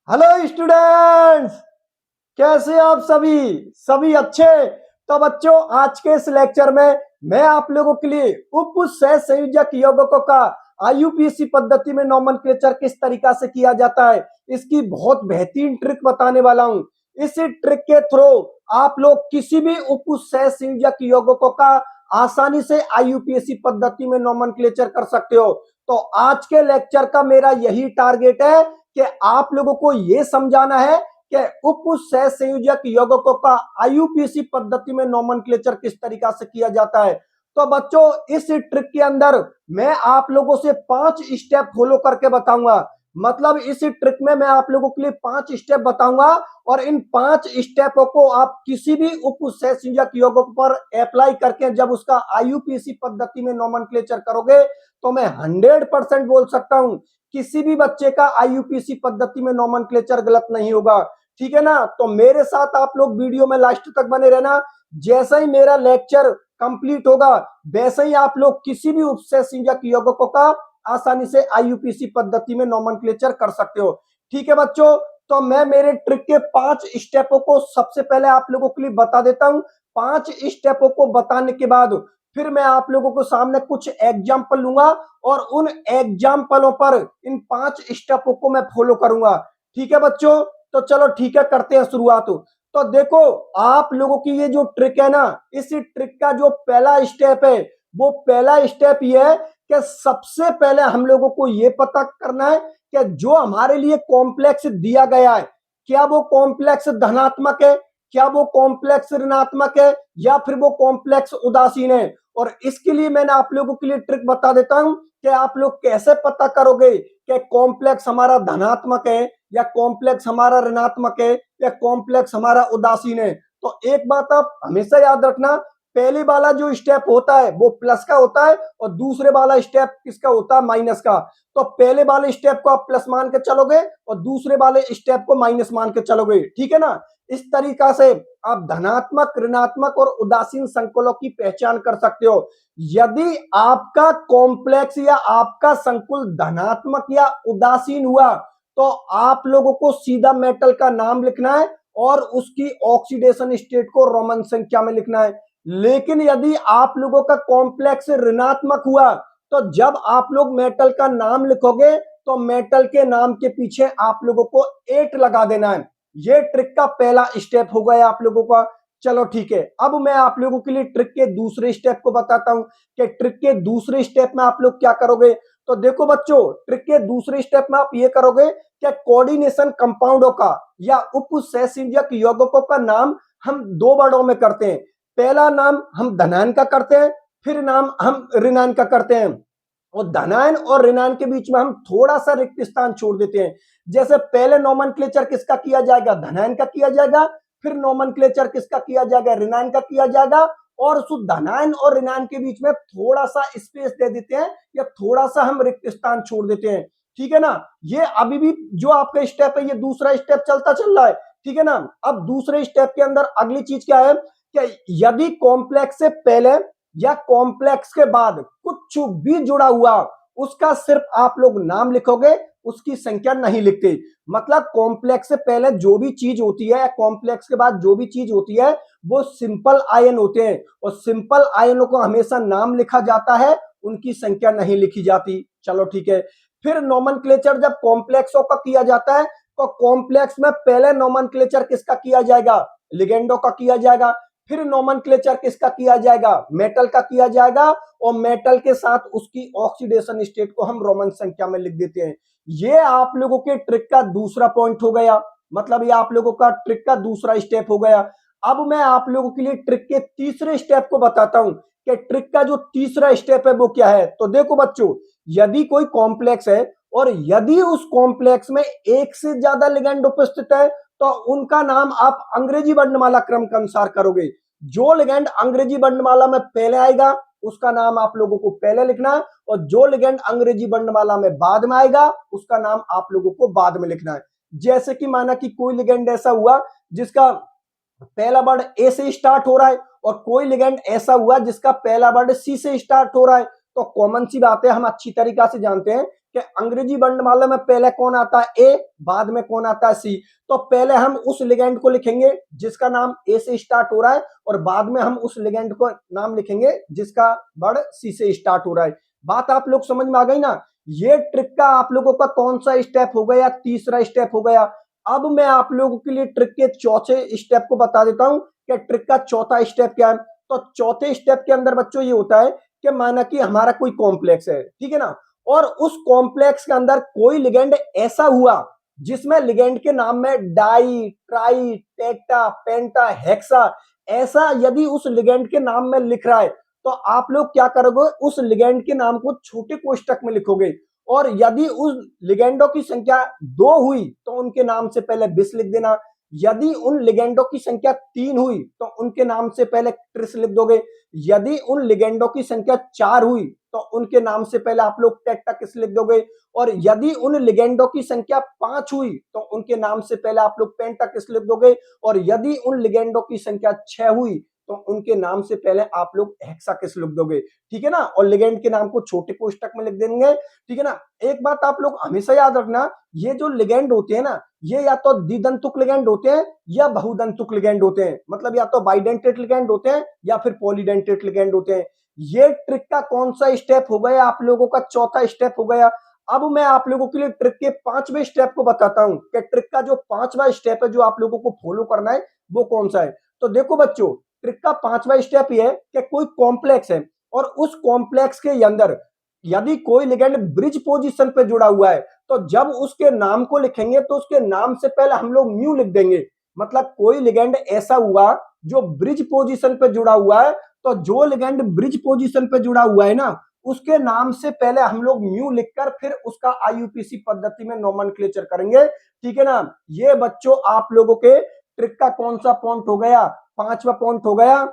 Hello students, कैसे आप सभी अच्छे। तो बच्चों, आज के इस लेक्चर में मैं आप लोगों के लिए उप सह संयोजक यौगिकों का आईयूपीएसी पद्धति में नोमेनक्लेचर किस तरीका से किया जाता है, इसकी बहुत बेहतरीन ट्रिक बताने वाला हूं। इस ट्रिक के थ्रू आप लोग किसी भी उप सह संयोजक यौगिकों का आसानी से आईयूपीएसी पद्धति में नोमेनक्लेचर कर सकते हो। तो आज के लेक्चर का मेरा यही टारगेट है कि आप लोगों को यह समझाना है कि उप सह संयोजक यौगिकों का आईयूपीएसी पद्धति में नोमेनक्लेचर किस तरीका से किया जाता है। तो बच्चों, इस ट्रिक के अंदर मैं आप लोगों से 5 स्टेप फॉलो करके बताऊंगा। मतलब इस ट्रिक में मैं आप लोगों के लिए 5 स्टेप बताऊंगा और इन 5 स्टेपों को आप किसी भी उप सह संयोजक यौगिक पर अप्लाई करके जब उसका आईयूपीएसी पद्धति में नोमेनक्लेचर करोगे तो मैं 100% बोल सकता हूं किसी भी बच्चे का आईयूपीएसी पद्धति में नोमेनक्लेचर गलत नहीं होगा। ठीक है ना। तो मेरे साथ आप लोग वीडियो में लास्ट तक बने रहना। जैसा ही मेरा लेक्चर कंप्लीट होगा वैसे ही आप लोग किसी भी उपसय संयोजक यौगिकों का आसानी से आईयूपीएसी पद्धति में नोमेनक्लेचर कर सकते हो। ठीक है बच्चों, तो मैं मेरे ट्रिक के 5 स्टेपों को सबसे पहले आप लोगों के लिए बता देता हूं। 5 स्टेपों को बताने के बाद फिर मैं आप लोगों को सामने कुछ एग्जाम्पल लूंगा और उन एग्जाम्पलों पर इन 5 स्टेपों को मैं फॉलो करूंगा। ठीक है बच्चों, तो चलो ठीक है, करते हैं शुरुआत। तो देखो, आप लोगों की ये जो ट्रिक है ना, इस ट्रिक का जो पहला स्टेप है वो पहला स्टेप ये है कि सबसे पहले हम लोगों को ये पता करना है कि जो हमारे लिए कॉम्प्लेक्स दिया गया है क्या वो कॉम्प्लेक्स धनात्मक है, क्या वो कॉम्प्लेक्स ऋणात्मक है, या फिर वो कॉम्प्लेक्स उदासीन है। और इसके लिए मैंने आप लोगों के लिए ट्रिक बता देता हूं कि आप लोग कैसे पता करोगे कि कॉम्प्लेक्स हमारा धनात्मक है या कॉम्प्लेक्स हमारा ऋणात्मक है या कॉम्प्लेक्स हमारा उदासीन है। तो एक बात आप हमेशा याद रखना, पहले वाला जो स्टेप होता है वो प्लस का होता है और दूसरे वाला स्टेप किसका होता है, माइनस का। तो पहले वाले स्टेप को आप प्लस मान के चलोगे और दूसरे वाले स्टेप को माइनस मान के चलोगे। ठीक है ना। इस तरीका से आप धनात्मक, ऋणात्मक और उदासीन संकुलों की पहचान कर सकते हो। यदि आपका कॉम्प्लेक्स या आपका संकुल धनात्मक या उदासीन हुआ तो आप लोगों को सीधा मेटल का नाम लिखना है और उसकी ऑक्सीडेशन स्टेट को रोमन संख्या में लिखना है। लेकिन यदि आप लोगों का कॉम्प्लेक्स ऋणात्मक हुआ तो जब आप लोग मेटल का नाम लिखोगे तो मेटल के नाम के पीछे आप लोगों को 8 लगा देना है। ये ट्रिक का पहला स्टेप हो गया आप लोगों का। चलो ठीक है, अब मैं आप लोगों के लिए ट्रिक के दूसरे स्टेप को बताता हूं कि ट्रिक के दूसरे स्टेप में आप लोग क्या करोगे। तो देखो बच्चों, ट्रिक के दूसरे स्टेप में आप ये करोगे कि कोऑर्डिनेशन कंपाउंडों का या उप सहसंयोजक यौगिकों का नाम हम 2 वर्डों में करते हैं। पहला नाम हम धनायन का करते हैं, फिर नाम हम ऋणायन का करते हैं। और धनायन और ऋणायन के बीच में हम थोड़ा सा रिक्त स्थान छोड़ देते हैं। जैसे पहले नोमेनक्लेचर किसका किया जाएगा, धनायन का किया जाएगा, फिर नोमेनक्लेचर किसका किया जाएगा, ऋणायन का किया जाएगा। और उस धनायन और ऋणायन के बीच में थोड़ा सा स्पेस दे देते हैं या थोड़ा सा हम रिक्त स्थान छोड़ देते हैं। ठीक है ना। ये अभी भी जो आपका स्टेप है ये दूसरा स्टेप चलता चल रहा है। ठीक है ना। अब दूसरे स्टेप के अंदर अगली चीज क्या है कि यदि कॉम्प्लेक्स से पहले या कॉम्प्लेक्स के बाद कुछ भी जुड़ा हुआ उसका सिर्फ आप लोग नाम लिखोगे, उसकी संख्या नहीं लिखते। मतलब कॉम्प्लेक्स से पहले जो भी चीज होती है, कॉम्प्लेक्स के बाद जो भी चीज होती है वो सिंपल आयन होते हैं और सिंपल आयनों को हमेशा नाम लिखा जाता है, उनकी संख्या नहीं लिखी जाती। चलो ठीक है। फिर नोमेनक्लेचर जब कॉम्प्लेक्सों का किया जाता है तो कॉम्प्लेक्स में पहले नोमेनक्लेचर किसका किया जाएगा, लिगेंडो का किया जाएगा। फिर नोमेनक्लेचर किसका किया जाएगा, मेटल का किया जाएगा और मेटल के साथ उसकी ऑक्सीडेशन स्टेट को हम रोमन संख्या में लिख देते हैं। ये आप लोगों के ट्रिक का दूसरा पॉइंट हो गया। मतलब ये आप लोगों का ट्रिक का दूसरा स्टेप हो गया। अब मैं आप लोगों के लिए ट्रिक के तीसरे स्टेप को बताता हूं कि ट्रिक का जो तीसरा स्टेप है वो क्या है। तो देखो बच्चों, यदि कोई कॉम्प्लेक्स है और यदि उस कॉम्प्लेक्स में एक से ज्यादा लिगेंड उपस्थित है तो उनका नाम आप अंग्रेजी वर्णमाला क्रम के अनुसार करोगे। जो लिगेंड अंग्रेजी वर्णमाला में पहले आएगा उसका नाम आप लोगों को पहले लिखना है और जो लिगेंड अंग्रेजी वर्णमाला में बाद में आएगा उसका नाम आप लोगों को बाद में लिखना है। जैसे कि माना कि कोई लिगेंड ऐसा हुआ जिसका पहला वर्ड ए से स्टार्ट हो रहा है और कोई लिगेंड ऐसा हुआ जिसका पहला वर्ड सी से स्टार्ट हो रहा है। तो कॉमन सी बात है, हम अच्छी तरीका से जानते हैं कि अंग्रेजी वर्णमाला में पहले कौन आता है ए, बाद में कौन आता है सी। तो पहले हम उस लिगेंड को लिखेंगे जिसका नाम ए से स्टार्ट हो रहा है और बाद में हम उस लिगेंड को नाम लिखेंगे जिसका वर्ड सी से स्टार्ट हो रहा है। बात आप लोग समझ में आ गई ना। ये ट्रिक का आप लोगों का कौन सा स्टेप हो गया, तीसरा स्टेप हो गया। अब मैं आप लोगों के लिए ट्रिक के चौथे स्टेप को बता देता हूं कि ट्रिक का चौथा स्टेप क्या है। तो चौथे स्टेप के अंदर बच्चों ये होता है कि माना कि हमारा कोई कॉम्प्लेक्स है, ठीक है ना, और उस कॉम्प्लेक्स के अंदर कोई लिगेंड ऐसा हुआ जिसमें लिगेंड के नाम में डाई, ट्राई, टेट्रा, पेंटा, हेक्सा ऐसा यदि उस लिगेंड के नाम में लिख रहा है तो आप लोग क्या करोगे, उस लिगेंड के नाम को छोटे कोष्टक में लिखोगे और यदि उस लिगेंडों की संख्या 2 हुई तो उनके नाम से पहले बिस लिख देना। यदि उन लिगेंडों की संख्या 3 हुई तो उनके नाम से पहले ट्रिस लिख दोगे। यदि उन लिगेंडों की संख्या 4 हुई तो उनके नाम से पहले आप लोग टेट्राकिस लिख दोगे और यदि उन लिगेंडों की संख्या 5 हुई तो उनके नाम से पहले आप लोग पेंटाकिस लिख दोगे और यदि उन लिगेंडों की संख्या 6 हुई तो उनके नाम से पहले आप लोग हेक्साकिस लिख दोगे, ठीक है ना, और लिगेंड के नाम को छोटे कोष्टक में लिख देंगे, ठीक है ना। एक बात आप लोग हमेशा याद रखना, ये जो लिगेंड होते हैं ना, ये या तो द्विदंतुक लिगेंड होते हैं या बहुदंतुक लिगेंड होते हैं, मतलब या तो बाइडेंटेट लिगेंड होते हैं या फिर पॉलीडेंटेट लिगेंड होते हैं। ये ट्रिक का कौन सा स्टेप हो गया, आप लोगों का चौथा स्टेप हो गया। अब मैं आप लोगों के लिए ट्रिक के 5वें स्टेप को बताता हूं कि ट्रिक का जो 5वां स्टेप है जो आप लोगों को फॉलो करना है वो कौन सा है। तो देखो बच्चों, ट्रिक का 5वां स्टेप ये है कि कोई कॉम्प्लेक्स है और उस कॉम्प्लेक्स के अंदर यदि कोई लिगेंड ब्रिज पोजीशन पे जुड़ा हुआ है तो जब उसके नाम को लिखेंगे तो उसके नाम से पहले हम लोग म्यू लिख देंगे। मतलब कोई लिगेंड ऐसा हुआ जो ब्रिज पोजीशन पे जुड़ा हुआ है तो जो लिगेंड ब्रिज पोजीशन पे जुड़ा हुआ है ना उसके नाम से पहले हम लोग म्यू लिखकर फिर उसका आईयूपीसी पद्धति में नोमेनक्लेचर करेंगे, ठीक है ना। ये बच्चों आप लोगों के ट्रिक का कौन सा पॉइंट हो गया, 5वां पॉइंट हो गया।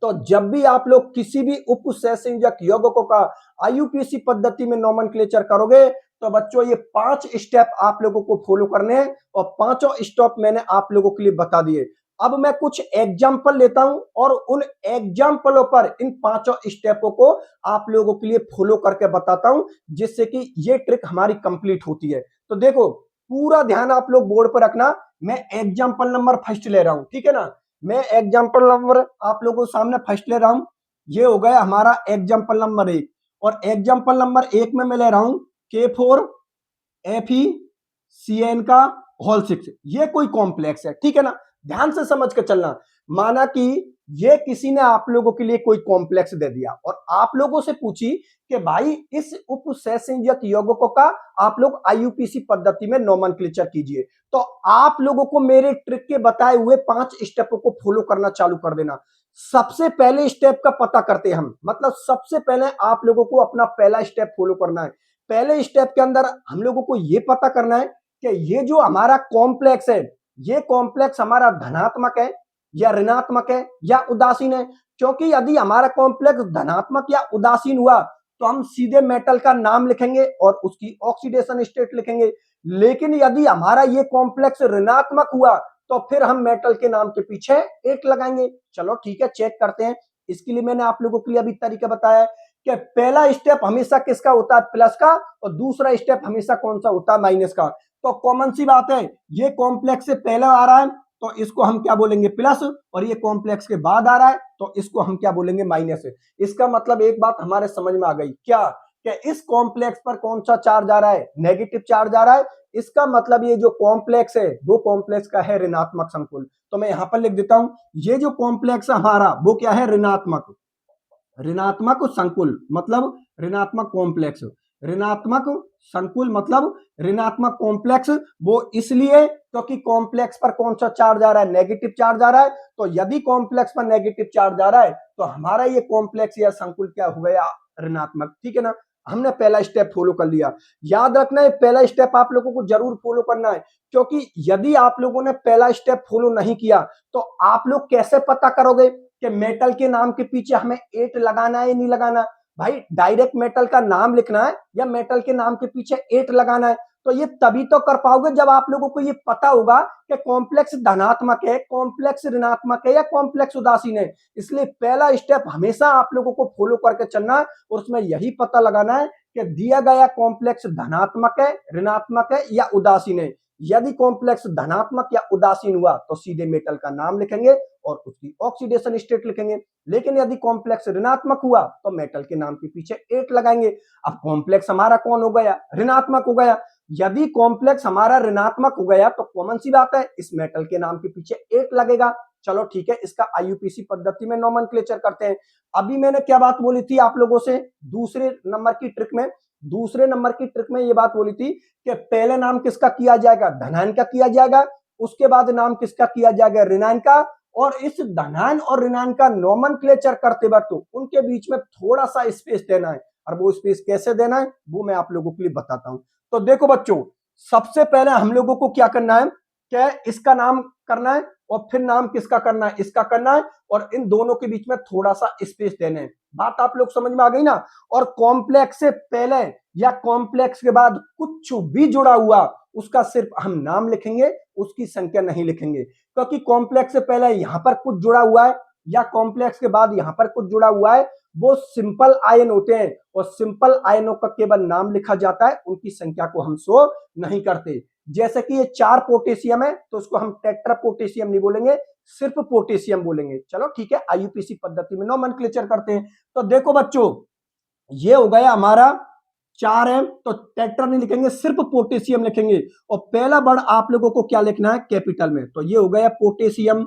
तो जब भी आप लोग किसी भी उप सहसंयोजक यौगिकों का आईयूपीसी पद्धति में नोमेनक्लेचर करोगे तो बच्चों ये 5 स्टेप आप लोगों को फॉलो करने हैं और 5 स्टेप मैंने आप लोगों के लिए बता दिए। अब मैं कुछ एग्जाम्पल लेता हूं और उन एग्जाम्पलों पर इन 5 स्टेपों को आप लोगों के लिए फॉलो करके बताता हूं जिससे कि ये ट्रिक हमारी कंप्लीट होती है। तो देखो पूरा ध्यान आप लोग बोर्ड पर रखना, मैं एग्जाम्पल नंबर फर्स्ट ले रहा हूं, ठीक है ना। मैं एग्जाम्पल नंबर आप लोगों के सामने फर्स्ट ले रहा हूं, ये हो गया हमारा एग्जाम्पल नंबर 1 और एग्जाम्पल नंबर 1 में मैं ले रहा हूं K4FeCN का होल 6। ये कोई कॉम्प्लेक्स है, ठीक है ना, ध्यान से समझ के चलना। माना कि ये किसी ने आप लोगों के लिए कोई कॉम्प्लेक्स दे दिया और आप लोगों से पूछी कि भाई इस उप सहसंयोजक यौगिकों का आप लोग आईयूपीसी पद्धति में नोमेनक्लेचर कीजिए। तो आप लोगों को मेरे ट्रिक के बताए हुए 5 स्टेपों को फॉलो करना चालू कर देना। सबसे पहले स्टेप का पता करते हैं हम, मतलब सबसे पहले आप लोगों को अपना पहला स्टेप फॉलो करना है। पहले स्टेप के अंदर हम लोगों को यह पता करना है कि ये जो हमारा कॉम्प्लेक्स है ये कॉम्प्लेक्स हमारा धनात्मक है या ऋणात्मक है या उदासीन है। क्योंकि यदि हमारा कॉम्प्लेक्स धनात्मक या उदासीन हुआ तो हम सीधे मेटल का नाम लिखेंगे और उसकी ऑक्सीडेशन स्टेट लिखेंगे। लेकिन यदि हमारा ये कॉम्प्लेक्स ऋणात्मक हुआ तो फिर हम मेटल के नाम के पीछे 1 लगाएंगे। चलो ठीक है, चेक करते हैं। इसके लिए मैंने आप लोगों के लिए अभी तरीका बताया है कि पहला स्टेप हमेशा किसका होता है, प्लस का, और दूसरा स्टेप हमेशा कौन सा होता है, माइनस का। तो कॉमन सी बात है, ये कॉम्प्लेक्स से पहले आ रहा है तो इसको हम क्या बोलेंगे, प्लस, और ये कॉम्प्लेक्स के बाद आ रहा है तो इसको हम क्या बोलेंगे, माइनस। इसका मतलब एक बात हमारे समझ में आ गई क्या, कि इस कॉम्प्लेक्स पर कौन सा चार्ज आ रहा है, नेगेटिव चार्ज आ रहा है। इसका मतलब ये जो कॉम्प्लेक्स है वो कॉम्प्लेक्स का है ऋणात्मक संकुल। तो मैं यहां पर लिख देता हूं, ये जो कॉम्प्लेक्स है हमारा वो क्या है, ऋणात्मक संकुल, मतलब ऋणात्मक कॉम्प्लेक्स। ऋणात्मक संकुल मतलब ऋणात्मक कॉम्प्लेक्स, वो इसलिए क्योंकि कॉम्प्लेक्स पर कौन सा चार्ज आ रहा है, नेगेटिव चार्ज आ रहा है। तो यदि कॉम्प्लेक्स पर नेगेटिव चार्ज आ रहा है तो हमारा ये कॉम्प्लेक्स या संकुल क्या हो गया, ऋणात्मक, ठीक है ना। हमने पहला स्टेप फॉलो कर लिया। याद रखना है पहला स्टेप आप लोगों को जरूर फॉलो करना है, क्योंकि यदि आप लोगों ने पहला स्टेप फॉलो नहीं किया तो आप लोग कैसे पता करोगे कि मेटल के नाम के पीछे हमें 8 लगाना है या नहीं लगाना। भाई डायरेक्ट मेटल का नाम लिखना है या मेटल के नाम के पीछे 8 लगाना है। तो ये तभी तो कर पाओगे जब आप लोगों को ये पता होगा कि कॉम्प्लेक्स धनात्मक है, कॉम्प्लेक्स ऋणात्मक है या कॉम्प्लेक्स उदासीन है। इसलिए पहला स्टेप हमेशा आप लोगों को फॉलो करके चलना है और उसमें यही पता लगाना है कि दिया गया कॉम्प्लेक्स धनात्मक है, ऋणात्मक है या उदासीन है। यदि कॉम्प्लेक्स धनात्मक या उदासीन हुआ तो सीधे मेटल का नाम लिखेंगे और उसकी ऑक्सीडेशन स्टेट लिखेंगे। लेकिन यदि कॉम्प्लेक्स ऋणात्मक हुआ तो मेटल के नाम के पीछे 8 लगाएंगे। अब कॉम्प्लेक्स हमारा कौन हो गया? ऋणात्मक हो गया। यदि कॉम्प्लेक्स हमारा ऋणात्मक हो गया तो कॉमन सी बात है, इस मेटल के नाम के पीछे 8 लगेगा। चलो ठीक है, इसका आईयूपीसी पद्धति में नोमेनक्लेचर करते हैं। अभी मैंने क्या बात बोली थी आप लोगों से दूसरे नंबर की ट्रिक में? दूसरे नंबर की ट्रिक में ये बात बोली थी कि पहले नाम किसका किया जाएगा? धनायन का किया जाएगा। उसके बाद नाम किसका किया जाएगा? ऋणायन का। और इस धनायन और ऋणायन का नोमेनक्लेचर करते वक्त उनके बीच में थोड़ा सा स्पेस देना है, और वो स्पेस कैसे देना है वो मैं आप लोगों के लिए बताता हूं। तो देखो बच्चों, सबसे पहले हम लोगों को क्या करना है, क्या इसका नाम करना है और फिर नाम किसका करना है? इसका करना है, और इन दोनों के बीच में थोड़ा सा स्पेस देना है। बात आप लोग समझ में आ गई ना? और कॉम्प्लेक्स से पहले या कॉम्प्लेक्स के बाद कुछ भी जुड़ा हुआ उसका सिर्फ हम नाम लिखेंगे, उसकी संख्या नहीं लिखेंगे। क्योंकि कॉम्प्लेक्स से पहले यहां पर कुछ जुड़ा हुआ है या कॉम्प्लेक्स के बाद यहां पर कुछ जुड़ा हुआ है, वो सिंपल आयन होते हैं और सिंपल आयनों का केवल नाम लिखा जाता है, उनकी संख्या को हम शो नहीं करते। जैसे कि ये 4 पोटेशियम है तो उसको हम टेट्रा पोटेशियम नहीं बोलेंगे, सिर्फ पोटेशियम बोलेंगे। चलो ठीक है, आईयूपीसी पद्धति में नोमेनक्लेचर करते हैं। तो देखो बच्चों, ये हो गया हमारा 4m, तो टेट्रा नहीं लिखेंगे, सिर्फ पोटेशियम लिखेंगे। और पहला वर्ड आप लोगों को क्या लिखना है? कैपिटल में। तो ये हो गया पोटेशियम।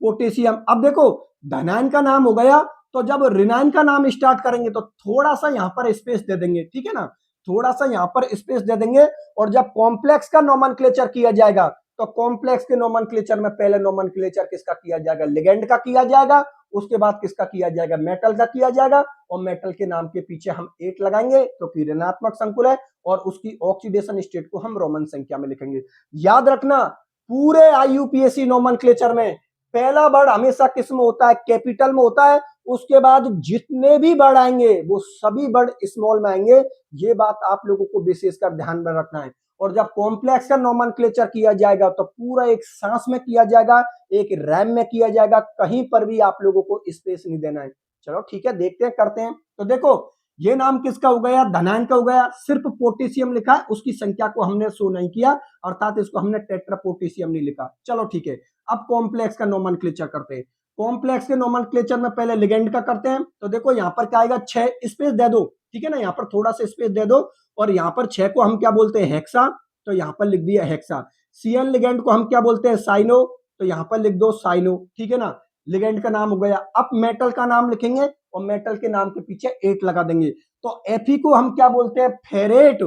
पोटेशियम। अब देखो, धनायन का नाम हो गया, तो जब ऋणायन का नाम स्टार्ट करेंगे तो थोड़ा सा यहां पर स्पेस दे देंगे, ठीक है ना? थोड़ा सा यहां पर स्पेस दे देंगे। और जब कॉम्प्लेक्स का नोमेनक्लेचर किया जाएगा तो कॉम्प्लेक्स के नोमेनक्लेचर में पहले नोमेनक्लेचर किसका किया जाएगा? लिगेंड का किया जाएगा। उसके बाद किसका किया जाएगा? मेटल का किया जाएगा। और मेटल के नाम के पीछे हम 8 लगाएंगे क्योंकि तो ऋणात्मक संकुल है, और उसकी ऑक्सीडेशन स्टेट को हम रोमन संख्या में लिखेंगे। याद रखना, पूरे आईयूपीएसी नोमेनक्लेचर में पहला वर्ड हमेशा किस में होता है? कैपिटल में होता है। उसके बाद जितने भी वर्ड आएंगे वो सभी वर्ड स्मॉल में आएंगे। ये बात आप लोगों को विशेषकर ध्यान में रखना है। और जब कॉम्प्लेक्स का नोमेनक्लेचर किया जाएगा तो पूरा एक सांस में किया जाएगा, एक रैम में किया जाएगा, कहीं पर भी आप लोगों को स्पेस नहीं देना है। चलो ठीक है, देखते हैं, करते हैं। तो देखो, ये नाम किसका हो गया? धनायन का हो गया। सिर्फ पोटेशियम लिखा है, उसकी संख्या को हमने शो नहीं किया, अर्थात इसको हमने टेट्रा पोटेशियम नहीं लिखा। चलो ठीक है, अब कॉम्प्लेक्स का नोमेनक्लेचर करते हैं। कॉम्प्लेक्स के नोमेनक्लेचर में पहले लिगेंड का करते हैं। तो देखो यहां पर क्या आएगा? 6 स्पेस दे दो, ठीक है ना? यहां पर थोड़ा सा स्पेस दे दो। और यहां पर 6 को हम क्या बोलते हैं? हेक्सा। तो यहां पर लिख दिया हेक्सा। सीएन लिगेंड को हम क्या बोलते हैं? साइनो। तो यहां पर लिख दो साइनो, ठीक है ना? लिगेंड का नाम हो गया। अब मेटल का नाम लिखेंगे और मेटल के नाम के पीछे 8 लगा देंगे। तो एफी को हम क्या बोलते हैं? फेरेट।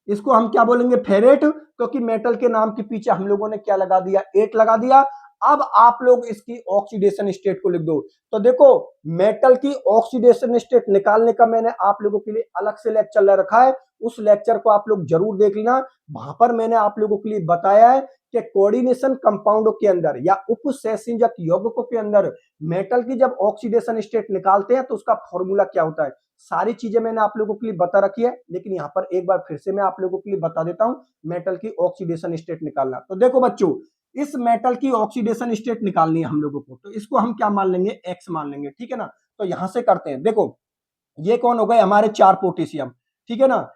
इसको हम क्या बोलेंगे? फेरेट। क्योंकि मेटल के नाम के पीछे हम लोगों ने क्या लगा दिया? 8 लगा दिया। अब आप लोग इसकी ऑक्सीडेशन स्टेट को लिख दो। तो देखो, मेटल की ऑक्सीडेशन स्टेट निकालने का मैंने आप लोगों के लिए अलग से लेक्चर रखा है, उस लेक्चर को आप लोग जरूर देख लेना। वहां पर मैंने आप लोगों के लिए बताया है कि कोऑर्डिनेशन कंपाउंडों के अंदर या उपसहसंयोजक यौगिकों के अंदर मेटल की जब ऑक्सीडेशन स्टेट निकालते हैं तो उसका फॉर्मूला क्या होता है। सारी चीजें मैंने आप लोगों के लिए बता रखी है, लेकिन यहाँ पर एक बार फिर से मैं आप लोगों के लिए बता देता हूं मेटल की ऑक्सीडेशन स्टेट निकालना। तो देखो बच्चों, इस मेटल की ऑक्सीडेशन स्टेट निकालनी है हम लोगों को, तो इसको हम क्या मान लेंगे? एक्स मान लेंगे, ठीक है ना? तो यहां से करते हैं। देखो, ये कौन हो गए? हमारे 4 पोटेशियम, ठीक है ना?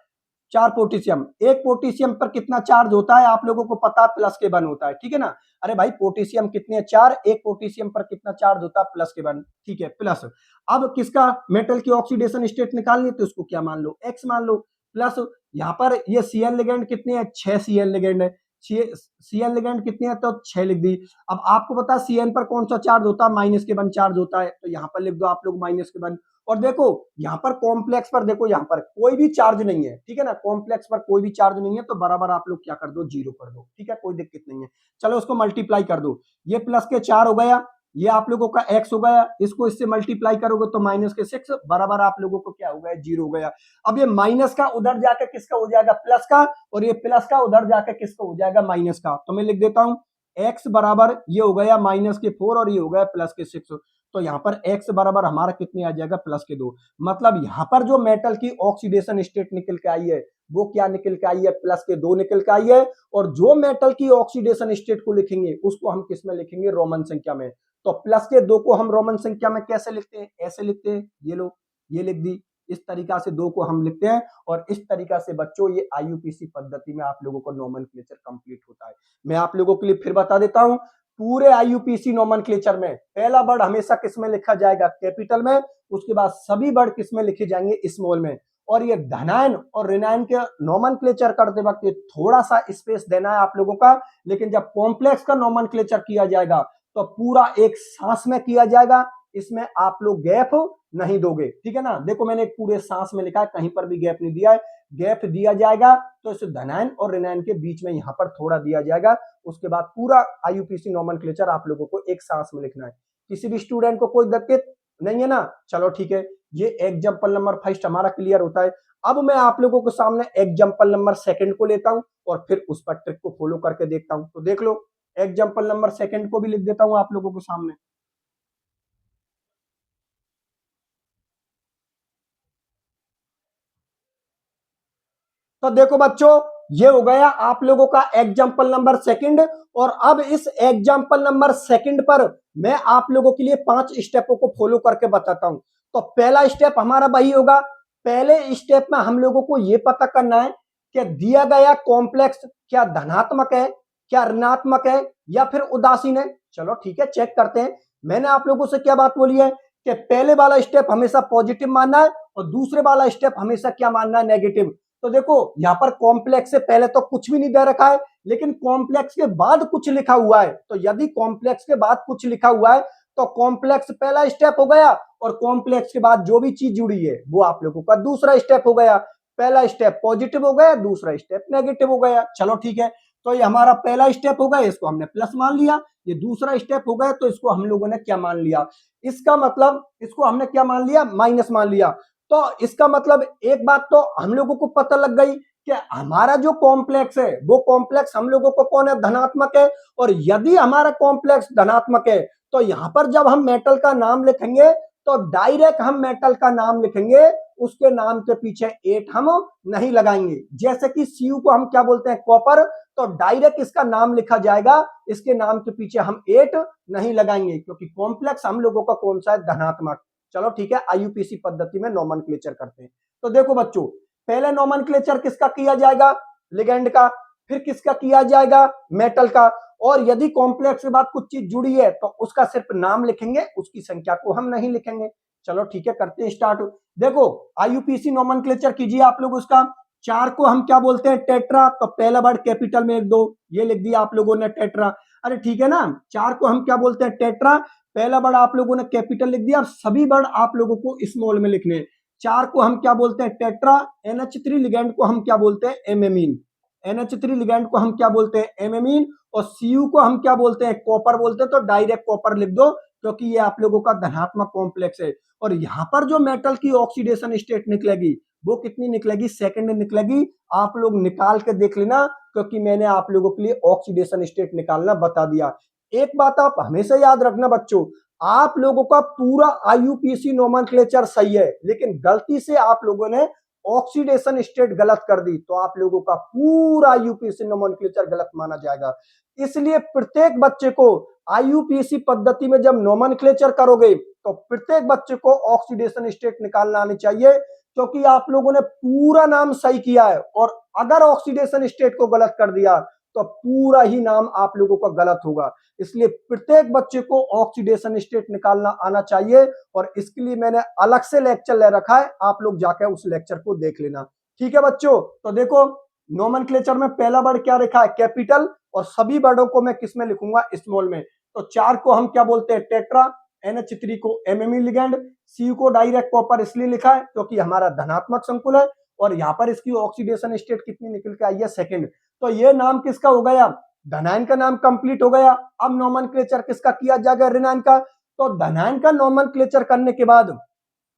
4 पोटेशियम। एक पोटेशियम पर कितना चार्ज होता है आप लोगों को पता है? प्लस के वन होता है, ठीक है ना? अरे भाई, पोटेशियम कितने? 4। एक पोटेशियम पर कितना चार्ज होता है? प्लस के वन, ठीक है, प्लस। अब किसका मेटल की ऑक्सीडेशन स्टेट निकालनी है तो उसको क्या मान लो? एक्स मान लो। प्लस यहां पर ये सीएन लिगेंड कितने हैं? 6 सीएन लिगेंड है। सीएन लिगेंड कितने हैं? तो 6 लिख दी। अब आपको पता है सीएन पर कौन सा चार्ज होता है? माइनस के वन चार्ज होता है, तो यहां पर लिख दो आप लोग माइनस के वन। और देखो यहां पर कॉम्प्लेक्स पर, देखो यहां पर कोई भी चार्ज नहीं है, ठीक है ना? कॉम्प्लेक्स पर कोई भी चार्ज नहीं है, तो बराबर आप लोग क्या कर दो? 0 कर दो, ठीक है, कोई दिक्कत नहीं है। चलो उसको मल्टीप्लाई कर दो। ये प्लस के 4 हो गया, ये आप लोगों का x हो गया, इसको इससे मल्टीप्लाई करोगे तो माइनस के 6 बराबर आप लोगों को क्या हो गया? 0 हो गया। अब ये माइनस का उधर जाकर किसका हो जाएगा? प्लस का। और ये प्लस का उधर जाकर किसका हो जाएगा? माइनस का। तो मैं लिख देता हूं x बराबर ये हो गया माइनस के 4 और ये हो गया प्लस के 6। तो यहाँ पर x बराबर हमारा कितने आ जाएगा? प्लस के 2। मतलब यहाँ पर जो मेटल की ऑक्सीडेशन स्टेट निकल के आई है वो क्या निकल के आई है? प्लस के 2 निकल के आई है। और जो मेटल की ऑक्सीडेशन स्टेट को लिखेंगे उसको हम किस में लिखेंगे? रोमन संख्या में। तो प्लस के 2 को हम रोमन संख्या में कैसे लिखते हैं? ऐसे लिखते हैं, ये लो, ये लिख दी, इस तरीका से 2 को हम लिखते हैं और इस तरीका से बच्चों ये आईयूपीसी पद्धति में आप लोगों को नोमेनक्लेचर कंप्लीट होता है। मैं आप लोगों के लिए फिर बता देता हूं, पूरे आईयूपीसी नोमेनक्लेचर में पहला वर्ड हमेशा किस में लिखा जाएगा? कैपिटल में। उसके बाद सभी वर्ड किस में लिखे जाएंगे? स्मॉल में। और ये धनायन और ऋणायन के नोमेनक्लेचर करते वक्त थोड़ा सा स्पेस देना है आप लोगों का, लेकिन जब कॉम्प्लेक्स का नोमेनक्लेचर किया जाएगा तो पूरा एक सांस में किया जाएगा, इसमें आप लोग गैप नहीं दोगे, ठीक है ना। देखो मैंने एक पूरे सांस में लिखा है, कहीं पर भी गैप नहीं दिया है। गैप दिया जाएगा तो इस धनायन और ऋणायन के बीच में यहां पर थोड़ा दिया जाएगा। उसके बाद पूरा आईयूपीसी नोमेनक्लेचर आप लोगों को एक सांस में लिखना है। किसी भी स्टूडेंट को कोई दिक्कत नहीं है ना? चलो ठीक है, ये एग्जाम्पल नंबर फर्स्ट हमारा क्लियर होता है। अब मैं आप लोगों के सामने एग्जाम्पल नंबर सेकंड को लेता हूं और फिर उस पर ट्रिक को फॉलो करके देखता हूं। तो देख लो, एग्जाम्पल नंबर सेकंड को भी लिख देता हूं आप लोगों के सामने। तो देखो बच्चों, ये हो गया आप लोगों का एग्जाम्पल नंबर सेकंड। और अब इस एग्जाम्पल नंबर सेकंड पर मैं आप लोगों के लिए 5 स्टेपों को फॉलो करके बताता हूं। तो पहला स्टेप हमारा वही होगा। पहले स्टेप में हम लोगों को यह पता करना है कि दिया गया कॉम्प्लेक्स क्या धनात्मक है, क्या ऋणात्मक है, या फिर उदासीन है। चलो ठीक है, चेक करते हैं। मैंने आप लोगों से क्या बात बोली है कि पहले वाला स्टेप हमेशा पॉजिटिव मानना है और दूसरे वाला स्टेप हमेशा क्या मानना है? नेगेटिव। तो देखो यहां पर कॉम्प्लेक्स से पहले तो कुछ भी नहीं दे रखा है, लेकिन कॉम्प्लेक्स के बाद कुछ लिखा हुआ है। तो यदि कॉम्प्लेक्स के बाद कुछ लिखा हुआ है तो कॉम्प्लेक्स पहला स्टेप हो गया, और कॉम्प्लेक्स के बाद जो भी चीज जुड़ी है वो आप लोगों का दूसरा स्टेप हो गया। पहला स्टेप पॉजिटिव हो गया, दूसरा स्टेप नेगेटिव हो गया। चलो ठीक है, तो ये हमारा पहला स्टेप हो गया, इसको हमने प्लस मान लिया। ये दूसरा स्टेप हो गया तो इसको हम लोगों ने क्या मान लिया? इसका मतलब इसको हमने क्या मान लिया? माइनस मान लिया। तो इसका मतलब एक बात तो हम लोगों को पता लग गई कि हमारा जो कॉम्प्लेक्स है वो कॉम्प्लेक्स हम लोगों को कौन है? धनात्मक है। और यदि हमारा कॉम्प्लेक्स धनात्मक है तो यहां पर जब हम मेटल का नाम लिखेंगे तो डायरेक्ट हम मेटल का नाम लिखेंगे, उसके नाम के पीछे 8 हम नहीं लगाएंगे। जैसे कि सीयू को हम क्या बोलते हैं? कॉपर। तो डायरेक्ट इसका नाम लिखा जाएगा, इसके नाम के पीछे हम 8 नहीं लगाएंगे, क्योंकि कॉम्प्लेक्स हम लोगों का कौन सा है? धनात्मक। चलो ठीक है, आईयूपीसी पद्धति में नोमेनक्लेचर करते हैं। तो देखो बच्चों, पहले नोमेनक्लेचर किसका किया जाएगा? लिगेंड का। फिर किसका किया जाएगा? मेटल का। और यदि कॉम्प्लेक्स के बाद कुछ चीज जुड़ी है तो उसका सिर्फ नाम लिखेंगे, उसकी संख्या को हम नहीं लिखेंगे। चलो ठीक है, करते हैं स्टार्ट। देखो आईयूपीसी नोमेनक्लेचर कीजिए आप लोग उसका। 4 को हम क्या बोलते हैं? टेट्रा। तो पहला वर्ड कैपिटल में 1 2 ये लिख दिया आप लोगों ने, टेट्रा। अरे ठीक है ना, 4 को हम क्या बोलते हैं? टेट्रा। पहला वर्ड आप लोगों ने कैपिटल लिख दिया, सभी वर्ड आप लोगों को स्मॉल में लिखने हैं। 4 को हम क्या बोलते हैं? टेट्रा। NH3 लिगेंड को हम क्या बोलते हैं? एमेमीन। NH3 लिगेंड को हम क्या बोलते हैं? एमेमीन। और Cu को हम क्या बोलते हैं? कॉपर बोलते हैं। तो डायरेक्ट कॉपर लिख दो, क्योंकि ये आप लोगों का धनात्मक कॉम्प्लेक्स है। और यहां पर जो मेटल की ऑक्सीडेशन स्टेट निकलेगी वो कितनी निकलेगी? सेकंड निकलेगी। आप लोग निकाल के देख लेना, क्योंकि मैंने आप लोगों के लिए ऑक्सीडेशन स्टेट निकालना बता दिया। एक बात आप हमेशा याद रखना बच्चों, आप लोगों का पूरा आईयूपीसी नोमेनक्लेचर सही है, लेकिन गलती से आप लोगों ने ऑक्सीडेशन स्टेट गलत कर दी तो आप लोगों का पूरा आईयूपीसी नोमेनक्लेचर गलत माना जाएगा। इसलिए प्रत्येक बच्चे को आईयूपीसी पद्धति में जब नोमेनक्लेचर करोगे तो प्रत्येक बच्चे को ऑक्सीडेशन स्टेट निकालना आनी चाहिए, क्योंकि आप लोगों ने पूरा नाम सही किया है। और अगर ऑक्सीडेशन स्टेट को गलत कर दिया तो पूरा ही नाम आप लोगों का गलत होगा। इसलिए प्रत्येक बच्चे को ऑक्सीडेशन स्टेट निकालना आना चाहिए, और इसके लिए मैंने अलग से लेक्चर ले रखा है, आप लोग जाकर उस लेक्चर को देख लेना। ठीक है बच्चों, तो देखो नोमेनक्लेचर में पहला वर्ड क्या लिखा है? कैपिटल। और सभी वर्डों को मैं किस में लिखूंगा? स्मॉल में। तो 4 को हम क्या बोलते हैं? टेट्रा। NH3 को एमएमई लिगेंड। Cu को डायरेक्ट कॉपर इसलिए लिखा है क्योंकि हमारा धनात्मक संकुल है, और यहाँ पर इसकी ऑक्सीडेशन स्टेट कितनी निकल के आई है? सेकंड। तो ये नाम किसका हो गया? धनायन का नाम कंप्लीट हो गया। अब नोमेनक्लेचर किसका किया जाएगा? ऋणायन का। तो धनायन का नोमेनक्लेचर करने के बाद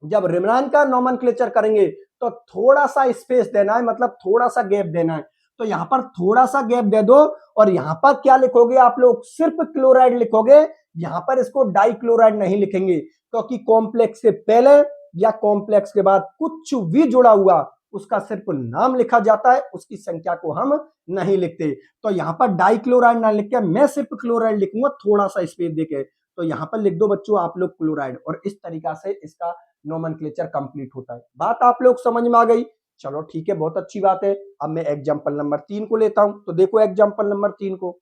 जब ऋणायन का नोमेनक्लेचर करेंगे तो थोड़ा सा स्पेस देना है, मतलब थोड़ा सा गैप देना है। तो यहां पर थोड़ा सा गैप दे दो, और यहां पर क्या लिखोगे आप लोग? सिर्फ क्लोराइड लिखोगे। यहां पर इसको डाइक्लोराइड नहीं लिखेंगे, क्योंकि कॉम्प्लेक्स से पहले या कॉम्प्लेक्स के बाद कुछ भी जुड़ा हुआ उसका सिर्फ नाम लिखा जाता है, उसकी संख्या को हम नहीं लिखते। तो यहां पर डाइक्लोराइड ना लिख के मैं सिर्फ क्लोराइड लिखूंगा, थोड़ा सा स्पेस देके। तो यहां पर लिख दो बच्चों आप लोग क्लोराइड, और इस तरीका से इसका नोमेनक्लेचर कंप्लीट होता है। बात आप लोग समझ में आ गई? चलो ठीक है, बहुत अच्छी बात है। अब मैं एग्जाम्पल नंबर 3 को लेता हूं। तो देखो एग्जाम्पल नंबर 3 को,